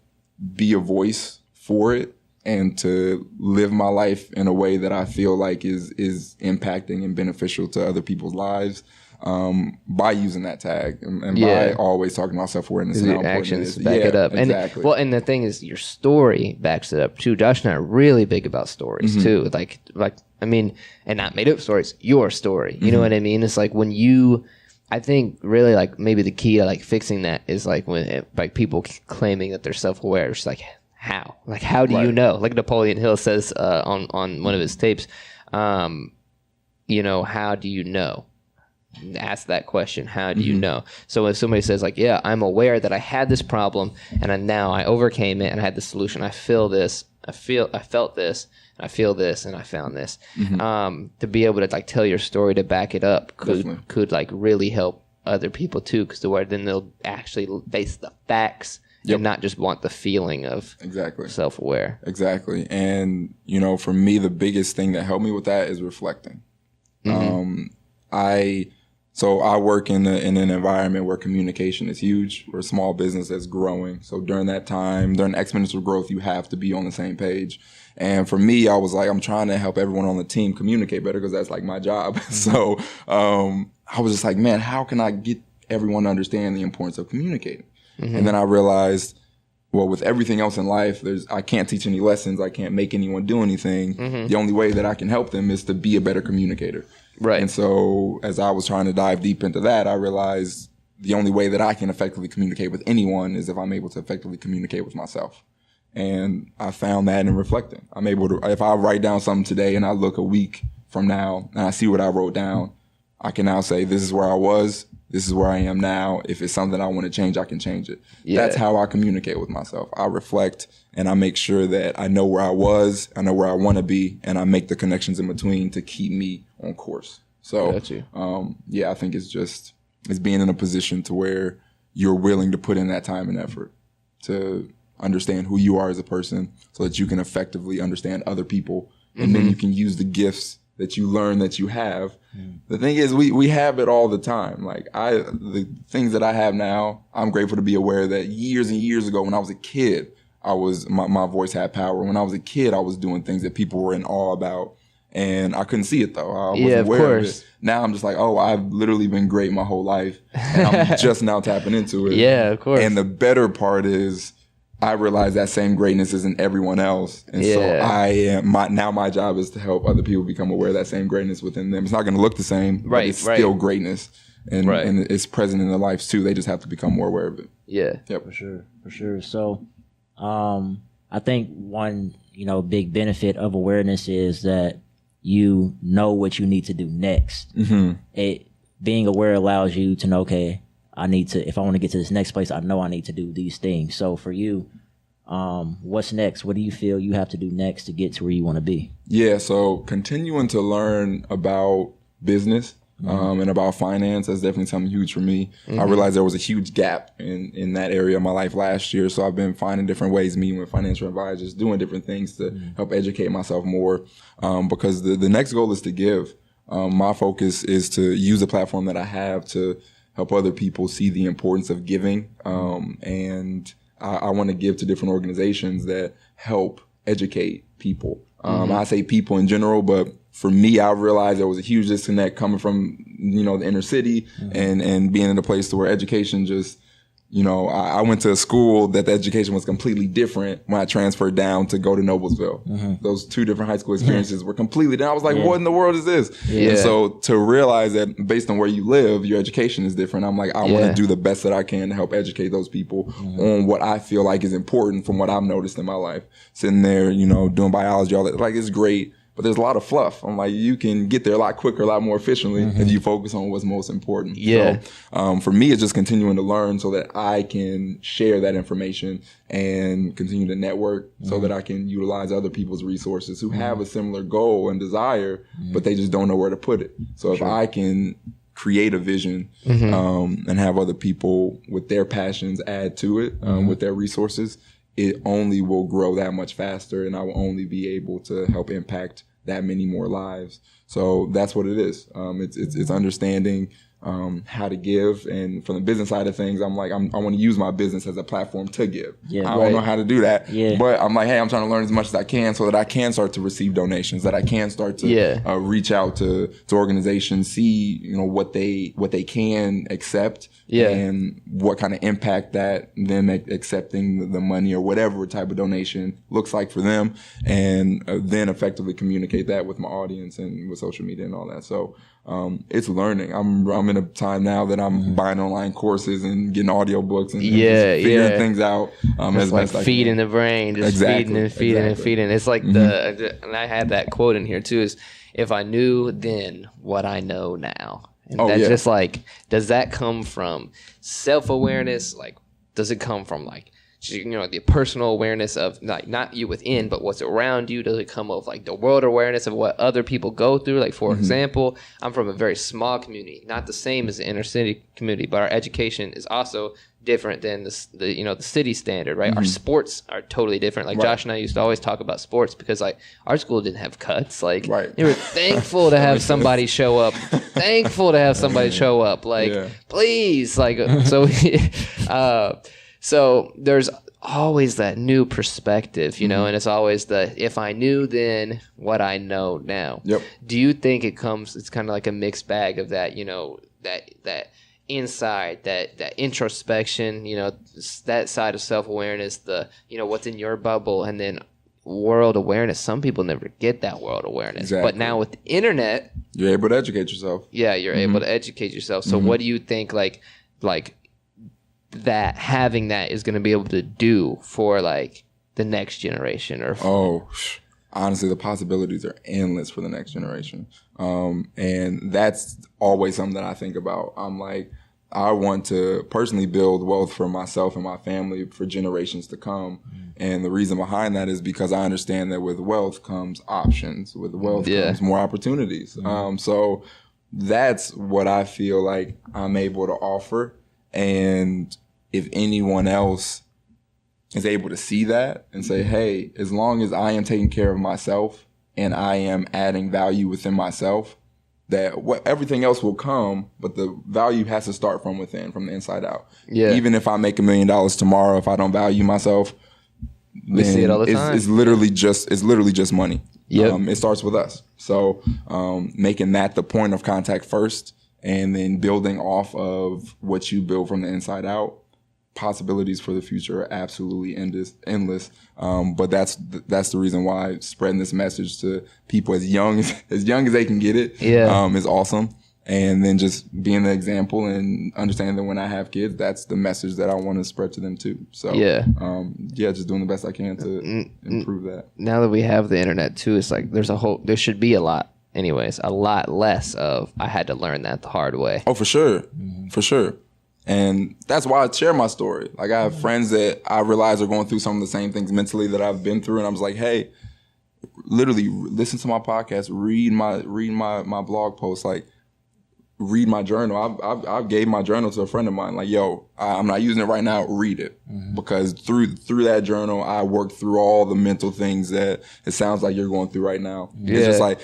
be a voice for it and to live my life in a way that I feel like is impacting and beneficial to other people's lives. By using that tag and by always talking about self-awareness and how actions back it up. Exactly. And the thing is, your story backs it up too. Josh and I are really big about stories too. Like I mean, and not made up stories. Your story. You know what I mean? It's like when I think really like maybe the key to like fixing that is like when like people claiming that they're self-aware. It's like how? Like how do you know? Like Napoleon Hill says on one of his tapes. How do you know? Ask that question. How do you know? So if somebody says like, yeah, I'm aware that I had this problem and now I overcame it and I had the solution. I felt this, I felt this, and I feel this, and I found this. To be able to like tell your story to back it up could like really help other people too, because then they'll actually face the facts and not just want the feeling of self-aware. Exactly. And for me, the biggest thing that helped me with that is reflecting. I work in an environment where communication is huge. We're a small business that's growing. So during that time, during exponential growth, you have to be on the same page. And for me, I was like, I'm trying to help everyone on the team communicate better because that's like my job. So I was just like, man, how can I get everyone to understand the importance of communicating? And then I realized, well, with everything else in life, I can't teach any lessons. I can't make anyone do anything. The only way that I can help them is to be a better communicator. Right. And so as I was trying to dive deep into that, I realized the only way that I can effectively communicate with anyone is if I'm able to effectively communicate with myself. And I found that in reflecting. I'm able to, if I write down something today and I look a week from now and I see what I wrote down, I can now say, this is where I was. This is where I am now. If it's something I want to change, I can change it. That's how I communicate with myself. I reflect and I make sure that I know where I was, I know where I want to be, and I make the connections in between to keep me on course. So, I think it's being in a position to where you're willing to put in that time and effort to understand who you are as a person so that you can effectively understand other people. And then you can use the gifts that you learn that you have. The thing is, we have it all the time. Like the things that I have now, I'm grateful to be aware that years and years ago when I was a kid, my voice had power. When I was a kid, I was doing things that people were in awe about. And I couldn't see it though. I wasn't aware of it. Now I'm just like, oh, I've literally been great my whole life. And I'm just now tapping into it. Yeah, of course. And the better part is I realize that same greatness isn't everyone else. And so my job is to help other people become aware of that same greatness within them. It's not going to look the same, but it's still greatness. And it's present in their lives too. They just have to become more aware of it. Yeah. Yep. For sure. So, I think one, big benefit of awareness is that you know what you need to do next. Being aware allows you to know, okay, if I want to get to this next place, I know I need to do these things. So for you, what's next? What do you feel you have to do next to get to where you want to be? Yeah. So continuing to learn about business, and about finance, that's definitely something huge for me. I realized there was a huge gap in that area of my life last year. So I've been finding different ways, meeting with financial advisors, doing different things to help educate myself more. Because the next goal is to give. My focus is to use the platform that I have to help other people see the importance of giving. And I want to give to different organizations that help educate people. I say people in general, but for me, I realized there was a huge disconnect coming from, the inner city and being in a place to where education just, I went to a school that the education was completely different when I transferred down to go to Noblesville. Those two different high school experiences were completely different. I was like, what in the world is this? And so to realize that based on where you live, your education is different. I'm like, I want to do the best that I can to help educate those people on what I feel like is important from what I've noticed in my life. Sitting there, doing biology, all that, like, it's great. But there's a lot of fluff. I'm like, you can get there a lot quicker, a lot more efficiently if you focus on what's most important. Yeah. So, for me, it's just continuing to learn so that I can share that information and continue to network so that I can utilize other people's resources who have a similar goal and desire, but they just don't know where to put it. So if I can create a vision and have other people with their passions add to it with their resources, it only will grow that much faster, and I will only be able to help impact that many more lives. So that's what it is. It's understanding how to give, and from the business side of things, I'm like, I want to use my business as a platform to give. I don't know how to do that, but I'm like, hey, I'm trying to learn as much as I can so that I can start to receive donations, that I can start to reach out to organizations, see what they can accept, and what kind of impact that them accepting the money or whatever type of donation looks like for them, and then effectively communicate that with my audience and with social media and all that. So it's learning. I'm in a time now that I'm buying online courses and getting audiobooks and just figuring things out as best I can. Feeding the brain, just feeding and feeding and feeding. It's like and I had that quote in here too, is if I knew then what I know now. And that's just like, does that come from self-awareness? Like, does it come from like, the personal awareness of like not you within, but what's around you? Does it come of like the world awareness of what other people go through? Like, for example, I'm from a very small community, not the same as the inner city community, but our education is also different than the city standard, right? Our sports are totally different. Like Josh and I used to always talk about sports because like our school didn't have cuts. Like they were thankful to have somebody show up. Like, please, like, so there's always that new perspective, and it's always if I knew then what I know now. Do you think it's kind of like a mixed bag of that, that inside, that introspection, that side of self-awareness, what's in your bubble, and then world awareness? Some people never get that world awareness. But now with the internet, you're able to educate yourself. Yeah, you're able to educate yourself. So what do you think like that having that is going to be able to do for like the next generation? Or honestly, the possibilities are endless for the next generation. And that's always something that I think about. I'm like, I want to personally build wealth for myself and my family for generations to come. And the reason behind that is because I understand that with wealth comes options. With wealth comes more opportunities. So that's what I feel like I'm able to offer. And if anyone else is able to see that and say, hey, as long as I am taking care of myself and I am adding value within myself, that everything else will come, but the value has to start from within, from the inside out. Even if I make $1 million tomorrow, if I don't value myself, We see it all the time. It's literally just money. Yep. It starts with us. So making that the point of contact first, and then building off of what you build from the inside out. Possibilities for the future are absolutely endless. But that's the reason why spreading this message to people as young as they can get it is awesome. And then just being the example and understanding that when I have kids, that's the message that I want to spread to them too. So just doing the best I can to improve that. Now that we have the internet too, it's like there should be a lot less of I had to learn that the hard way. Oh, for sure. For sure. And that's why I share my story. Like, I have friends that I realize are going through some of the same things mentally that I've been through. And I was like, hey, literally listen to my podcast, read my blog posts, like read my journal. I've gave my journal to a friend of mine. Like, yo, I'm not using it right now. Read it. Because through that journal, I worked through all the mental things that it sounds like you're going through right now. Yeah. It's just like,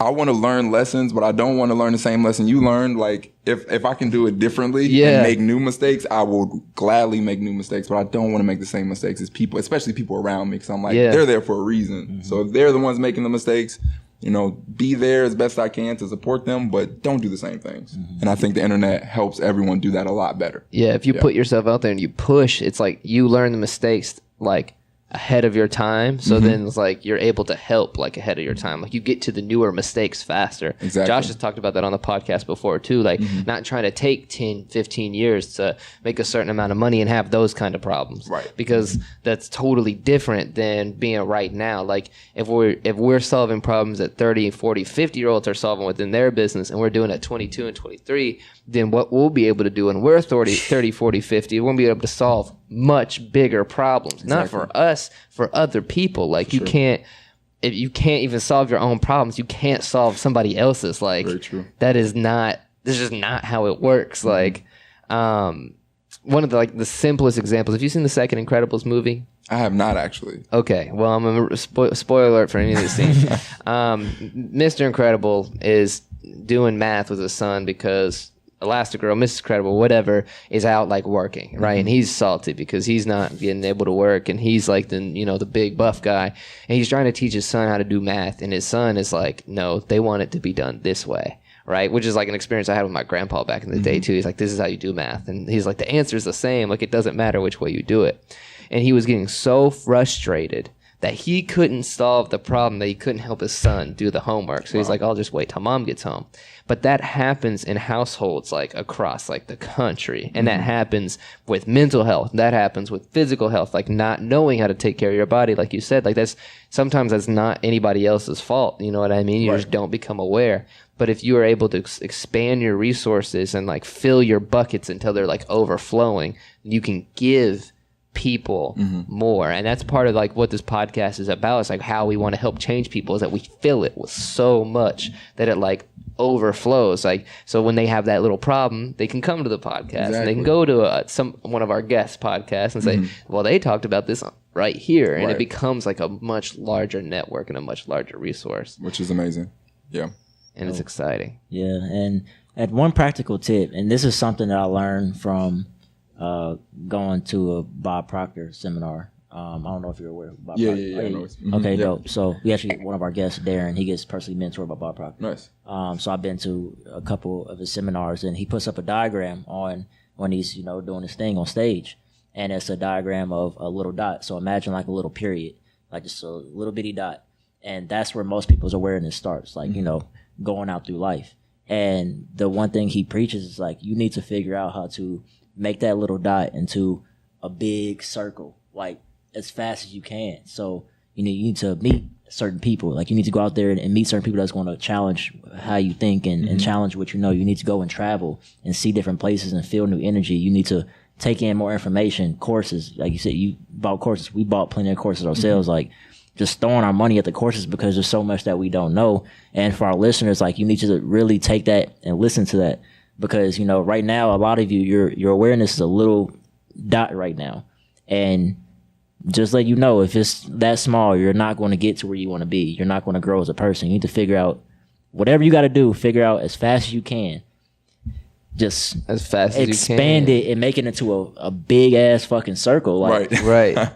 I want to learn lessons, but I don't want to learn the same lesson you learned. Like, if I can do it differently and make new mistakes, I will gladly make new mistakes, but I don't want to make the same mistakes as people, especially people around me. Cause I'm like, they're there for a reason. So if they're the ones making the mistakes, be there as best I can to support them, but don't do the same things. And I think the internet helps everyone do that a lot better. Yeah. If you put yourself out there and you push, it's like you learn the mistakes, like, ahead of your time, so then it's like you're able to help like ahead of your time, like you get to the newer mistakes faster. Exactly. Josh has talked about that on the podcast before too, like not trying to take 10-15 years to make a certain amount of money and have those kind of problems, right? Because that's totally different than being right now. Like if we're solving problems that 30, 40, 50 year olds are solving within their business, and we're doing it at 22 and 23, then what we'll be able to do when we're 30, 40, 50, we'll be able to solve much bigger problems. Not for us, for other people. Like if you can't even solve your own problems, you can't solve somebody else's. Like very true. This is just not how it works. Like one of the simplest examples. Have you seen the second Incredibles movie? I have not, actually. Okay, well, I'm a spoiler alert for any of these things. Mr. Incredible is doing math with his son because Elastigirl, Mrs. Incredible, whatever, is out like working, right? And he's salty because he's not getting able to work, and he's like the big buff guy, and he's trying to teach his son how to do math, and his son is like, no, they want it to be done this way, right? Which is like an experience I had with my grandpa back in the day too. He's like, this is how you do math, and he's like, the answer's the same, like it doesn't matter which way you do it. And he was getting so frustrated that he couldn't solve the problem, that he couldn't help his son do the homework. So he's like, I'll just wait till mom gets home. But that happens in households like across like the country. And that happens with mental health. That happens with physical health, like not knowing how to take care of your body. Like you said, like sometimes that's not anybody else's fault. You know what I mean? You just don't become aware. But if you are able to expand your resources and like fill your buckets until they're like overflowing, you can give people more. And that's part of like what this podcast is about. It's like how we want to help change people, is that we fill it with so much that it like overflows. Like, so when they have that little problem, they can come to the podcast and they can go to one of our guest podcasts and say, well, they talked about this right here. And it becomes like a much larger network and a much larger resource, which is amazing. Yeah. And it's exciting. Yeah. And one practical tip, and this is something that I learned from going to a Bob Proctor seminar. I don't know if you're aware of Bob Proctor. Yeah. Okay, dope. So we actually, one of our guests, Darren, he gets personally mentored by Bob Proctor. Nice. So I've been to a couple of his seminars, and he puts up a diagram on when he's, doing his thing on stage. And it's a diagram of a little dot. So imagine like a little period, like just a little bitty dot. And that's where most people's awareness starts, like, going out through life. And the one thing he preaches is like, you need to figure out how to make that little dot into a big circle, like as fast as you can. So, you need to meet certain people. Like you need to go out there and meet certain people that's going to challenge how you think and challenge what you know. You need to go and travel and see different places and feel new energy. You need to take in more information, courses. Like you said, you bought courses. We bought plenty of courses ourselves, like just throwing our money at the courses because there's so much that we don't know. And for our listeners, like you need to really take that and listen to that. Because, right now, a lot of you, your awareness is a little dot right now. And just let you know, if it's that small, you're not going to get to where you want to be. You're not going to grow as a person. You need to figure out whatever you got to do, figure out as fast as you can just as fast as expand you it and make it into a big ass fucking circle. Like, right.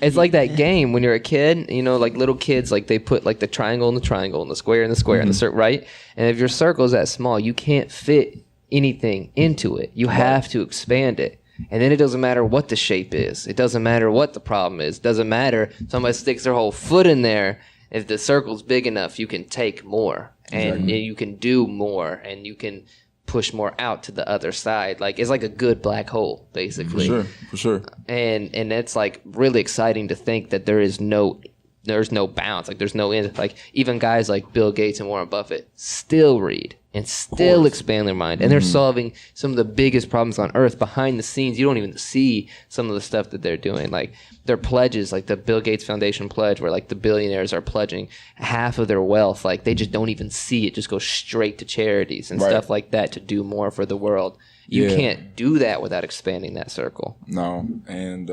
It's like that game when you're a kid, you know, like little kids, like they put like the triangle in the triangle and the square in the square and the circle, right? And if your circle is that small, you can't fit anything into it. You have to expand it. And then it doesn't matter what the shape is. It doesn't matter what the problem is. It doesn't matter. Somebody sticks their whole foot in there. If the circle's big enough, you can take more and you can do more and you can push more out to the other side. Like it's like a good black hole, basically. For sure. And it's like really exciting to think that there's no bounds. Like there's no end. Like even guys like Bill Gates and Warren Buffett still read and still expand their mind. And they're solving some of the biggest problems on earth behind the scenes. You don't even see some of the stuff that they're doing. Like their pledges, like the Bill Gates Foundation pledge, where like the billionaires are pledging half of their wealth. Like they just don't even see it. Just goes straight to charities and stuff like that to do more for the world. You can't do that without expanding that circle. No. And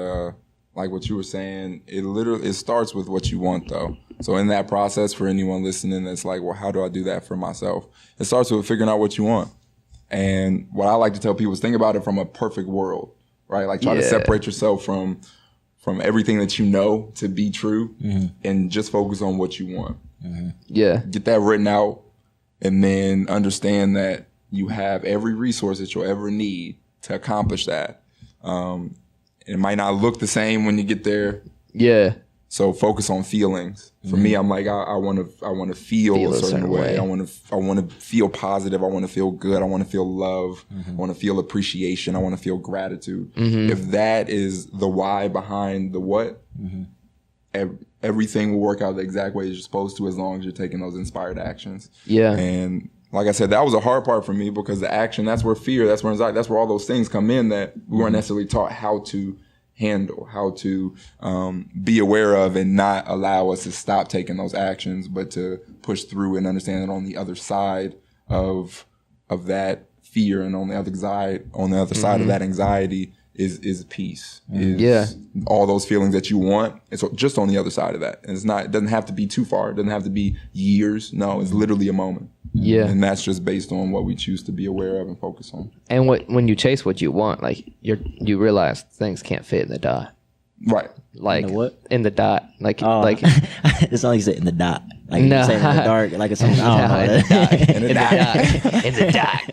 like what you were saying, it starts with what you want though. So in that process, for anyone listening that's like, well, how do I do that for myself? It starts with figuring out what you want. And what I like to tell people is think about it from a perfect world, right? Like try to separate yourself from everything that you know to be true and just focus on what you want. Yeah. Get that written out and then understand that you have every resource that you'll ever need to accomplish that. It might not look the same when you get there. Yeah. So focus on feelings. For me, I'm like I want to feel a certain way. I want to feel positive. I want to feel good. I want to feel love. I want to feel appreciation. I want to feel gratitude. If that is the why behind the what, everything will work out the exact way you're supposed to, as long as you're taking those inspired actions. Yeah. And like I said, that was a hard part for me because the action, that's where fear, that's where anxiety, that's where all those things come in that we weren't necessarily taught how to handle, how to be aware of and not allow us to stop taking those actions, but to push through and understand that on the other side of that fear and on the other side of that anxiety is peace. Is all those feelings that you want. It's just on the other side of that. And it doesn't have to be too far. It doesn't have to be years. No, it's literally a moment. Yeah. And that's just based on what we choose to be aware of and focus on. And when you chase what you want, like you realize things can't fit in the dot. Right. Like in the what? In the dot. Like it's not like you said in the dot. Like no. you say in the dark, like it's something. In the dot.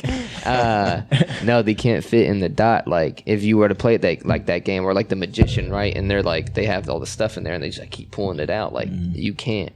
No, they can't fit in the dot. Like if you were to play that game, or like the magician, right? And they're like they have all the stuff in there and they just like, keep pulling it out. Like you can't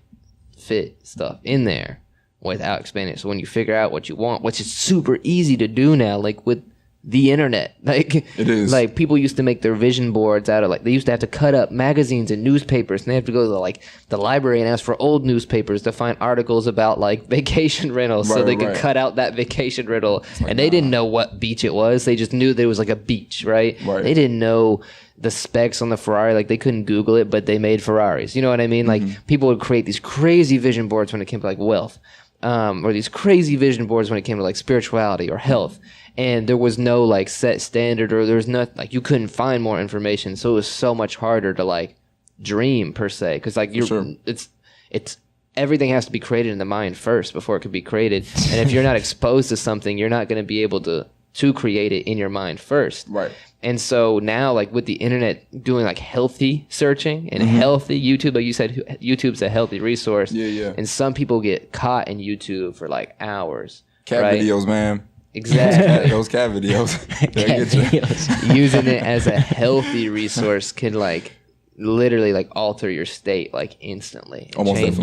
fit stuff in there without expanding it. So when you figure out what you want, which is super easy to do now, like with the internet, like it is. Like people used to make their vision boards out of like they used to have to cut up magazines and newspapers, and they have to go to the library and ask for old newspapers to find articles about like vacation rentals, so they could cut out that vacation rental. Like, and they didn't know what beach it was. They just knew there was like a beach, right? They didn't know the specs on the Ferrari. Like they couldn't Google it, but they made Ferraris. You know what I mean? Like people would create these crazy vision boards when it came to like wealth. Or these crazy vision boards when it came to like spirituality or health, and there was no like set standard, or there was not like you couldn't find more information, so it was so much harder to like dream per se, because like it's everything has to be created in the mind first before it could be created, and if you're not exposed to something, you're not going to be able to create it in your mind first. Right. And so now, like with the internet doing like healthy searching and healthy YouTube, like you said, YouTube's a healthy resource. Yeah. And some people get caught in YouTube for like hours. Cat videos, man. Exactly. Those cat videos. Using it as a healthy resource can like literally like alter your state like instantly.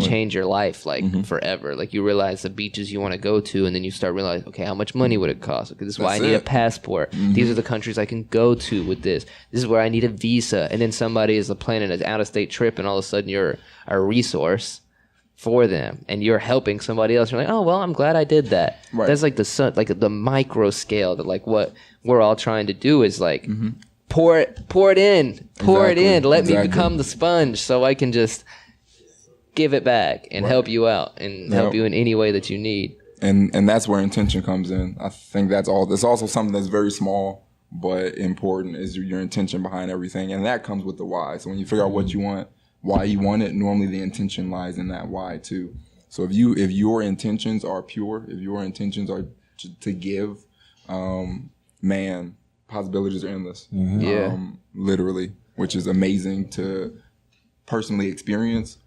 Change your life like forever. Like you realize the beaches you want to go to, and then you start realizing, okay, how much money would it cost? Okay, this is why I need a passport. These are the countries I can go to with this. This is where I need a visa. And then somebody is planning an out-of-state trip, and all of a sudden you're a resource for them, and you're helping somebody else. You're like, oh well, I'm glad I did that. Right. That's like the micro scale that like what we're all trying to do is like pour it in. Let me become the sponge, so I can just give it back and help you out and help you in any way that you need. And that's where intention comes in. I think that's all. There's also something that's very small but important is your intention behind everything, and that comes with the why. So when you figure out what you want, why you want it, normally the intention lies in that why too. So if your intentions are pure, if your intentions are to give, man, possibilities are endless. Yeah. Literally, which is amazing to personally experience.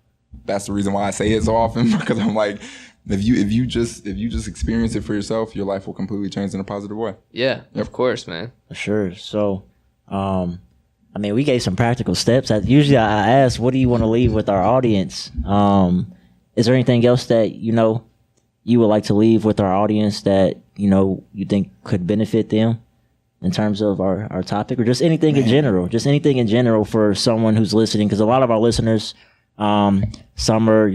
That's the reason why I say it so often, because I'm like, if you just experience it for yourself, your life will completely change in a positive way. Yeah, of course, man. For sure. So, I mean, we gave some practical steps. Usually I ask, what do you want to leave with our audience? Is there anything else that, you would like to leave with our audience that, you think could benefit them in terms of our topic, or just anything in general? Just anything in general for someone who's listening, because a lot of our listeners, some are,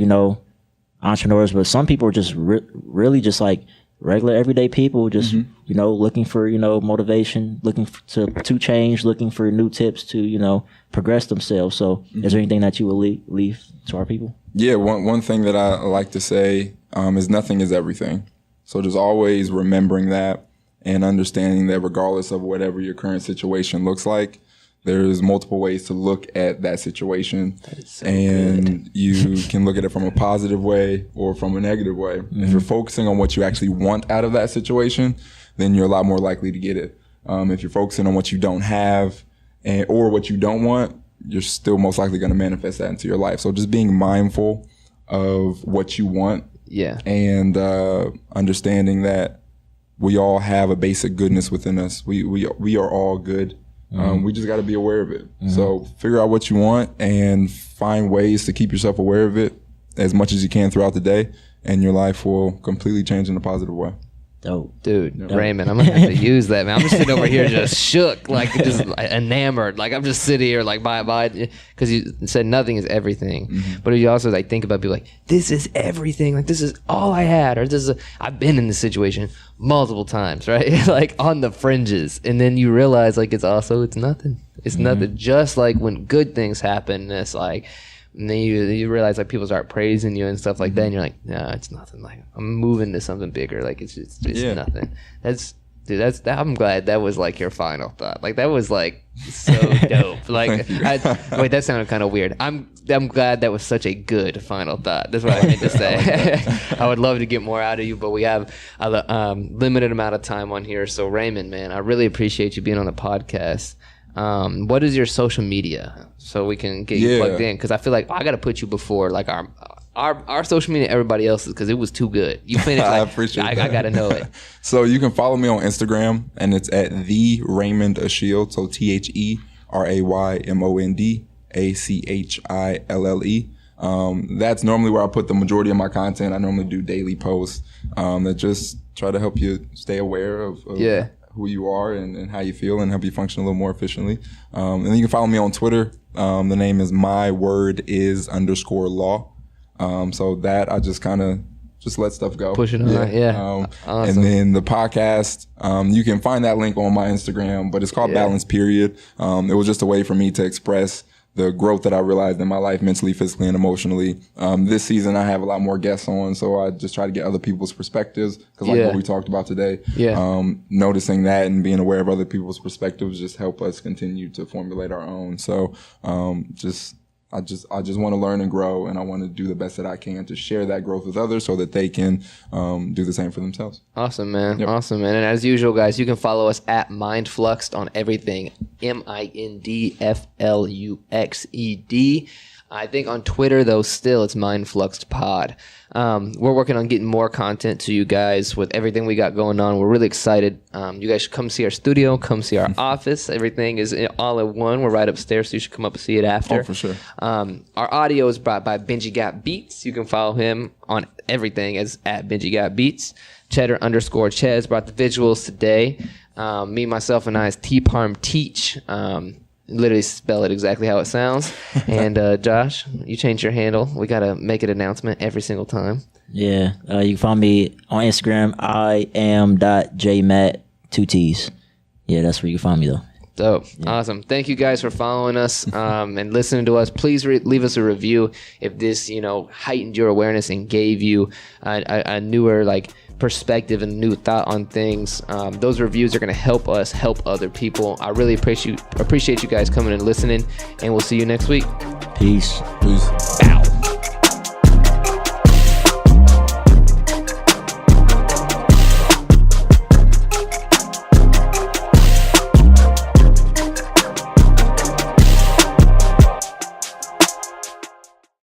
entrepreneurs, but some people are just really just like regular everyday people, just looking for motivation, looking to change, looking for new tips to progress themselves. So is there anything that you will leave to our people? Yeah, one thing that I like to say is nothing is everything. So just always remembering that and understanding that regardless of whatever your current situation looks like, there's multiple ways to look at that situation, and you can look at it from a positive way or from a negative way. If you're focusing on what you actually want out of that situation, then you're a lot more likely to get it. If you're focusing on what you don't have or what you don't want, you're still most likely going to manifest that into your life. So just being mindful of what you want, and understanding that we all have a basic goodness within us. We are all good. We just got to be aware of it. So figure out what you want and find ways to keep yourself aware of it as much as you can throughout the day, and your life will completely change in a positive way. Dope. Dude, Raymond, I'm going to have to use that, man. I'm just sitting over here just shook, like just enamored. Like I'm just sitting here like bye, because you said nothing is everything. But you also like think about people like, this is everything. Like this is all I had, or I've been in this situation multiple times, right? Like on the fringes. And then you realize like it's nothing. It's nothing. Just like when good things happen, it's like, and then you realize like people start praising you and stuff like that, and you're like, nah, it's nothing. Like I'm moving to something bigger. Like it's nothing. I'm glad that was like your final thought. Like that was like so dope. Like wait, that sounded kind of weird. I'm glad that was such a good final thought. That's what I meant to say. I would love to get more out of you, but we have a limited amount of time on here. So Raymond, man, I really appreciate you being on the podcast. What is your social media so we can get you plugged in? Because I feel like I got to put you before like our social media, everybody else's, because it was too good. You finished. Like, I appreciate that. I got to know it. So you can follow me on Instagram, and it's at the Raymond Achille. So TheRaymondAchille. That's normally where I put the majority of my content. I normally do daily posts that just try to help you stay aware of who you are and how you feel, and help you function a little more efficiently. And then you can follow me on Twitter. The name is mywordis_law. So that I just kind of just let stuff go. Push it on. Awesome. And then the podcast, you can find that link on my Instagram, but it's called Balance Period. It was just a way for me to express the growth that I realized in my life mentally, physically, and emotionally. This season, I have a lot more guests on, so I just try to get other people's perspectives, because like what we talked about today, noticing that and being aware of other people's perspectives just help us continue to formulate our own. So I just want to learn and grow, and I want to do the best that I can to share that growth with others so that they can do the same for themselves. Awesome, man. Yep. Awesome, man. And as usual, guys, you can follow us at MindFluxed on everything. MindFluxed. I think on Twitter, though, still it's MindFluxed Pod. We're working on getting more content to you guys with everything we got going on. We're really excited. You guys should come see our studio, come see our office. Everything is all in one. We're right upstairs, so you should come up and see it after. Oh, for sure. Our audio is brought by Benji Got Beats. You can follow him on everything as at Benji Got Beats. Cheddar_Chez brought the visuals today. Me, myself, and I is T-Parm Teach. Literally spell it exactly how it sounds. And Josh, you changed your handle. We got to make an announcement every single time. Yeah. You can find me on Instagram. I am.jmatt, 2 T's. Yeah, that's where you can find me, though. Dope. Yeah. Awesome. Thank you guys for following us and listening to us. Please leave us a review if this, heightened your awareness and gave you a newer, perspective and new thought on things. Those reviews are going to help us help other people. I really appreciate you guys coming and listening, and we'll see you next week. Peace. Peace. Bow.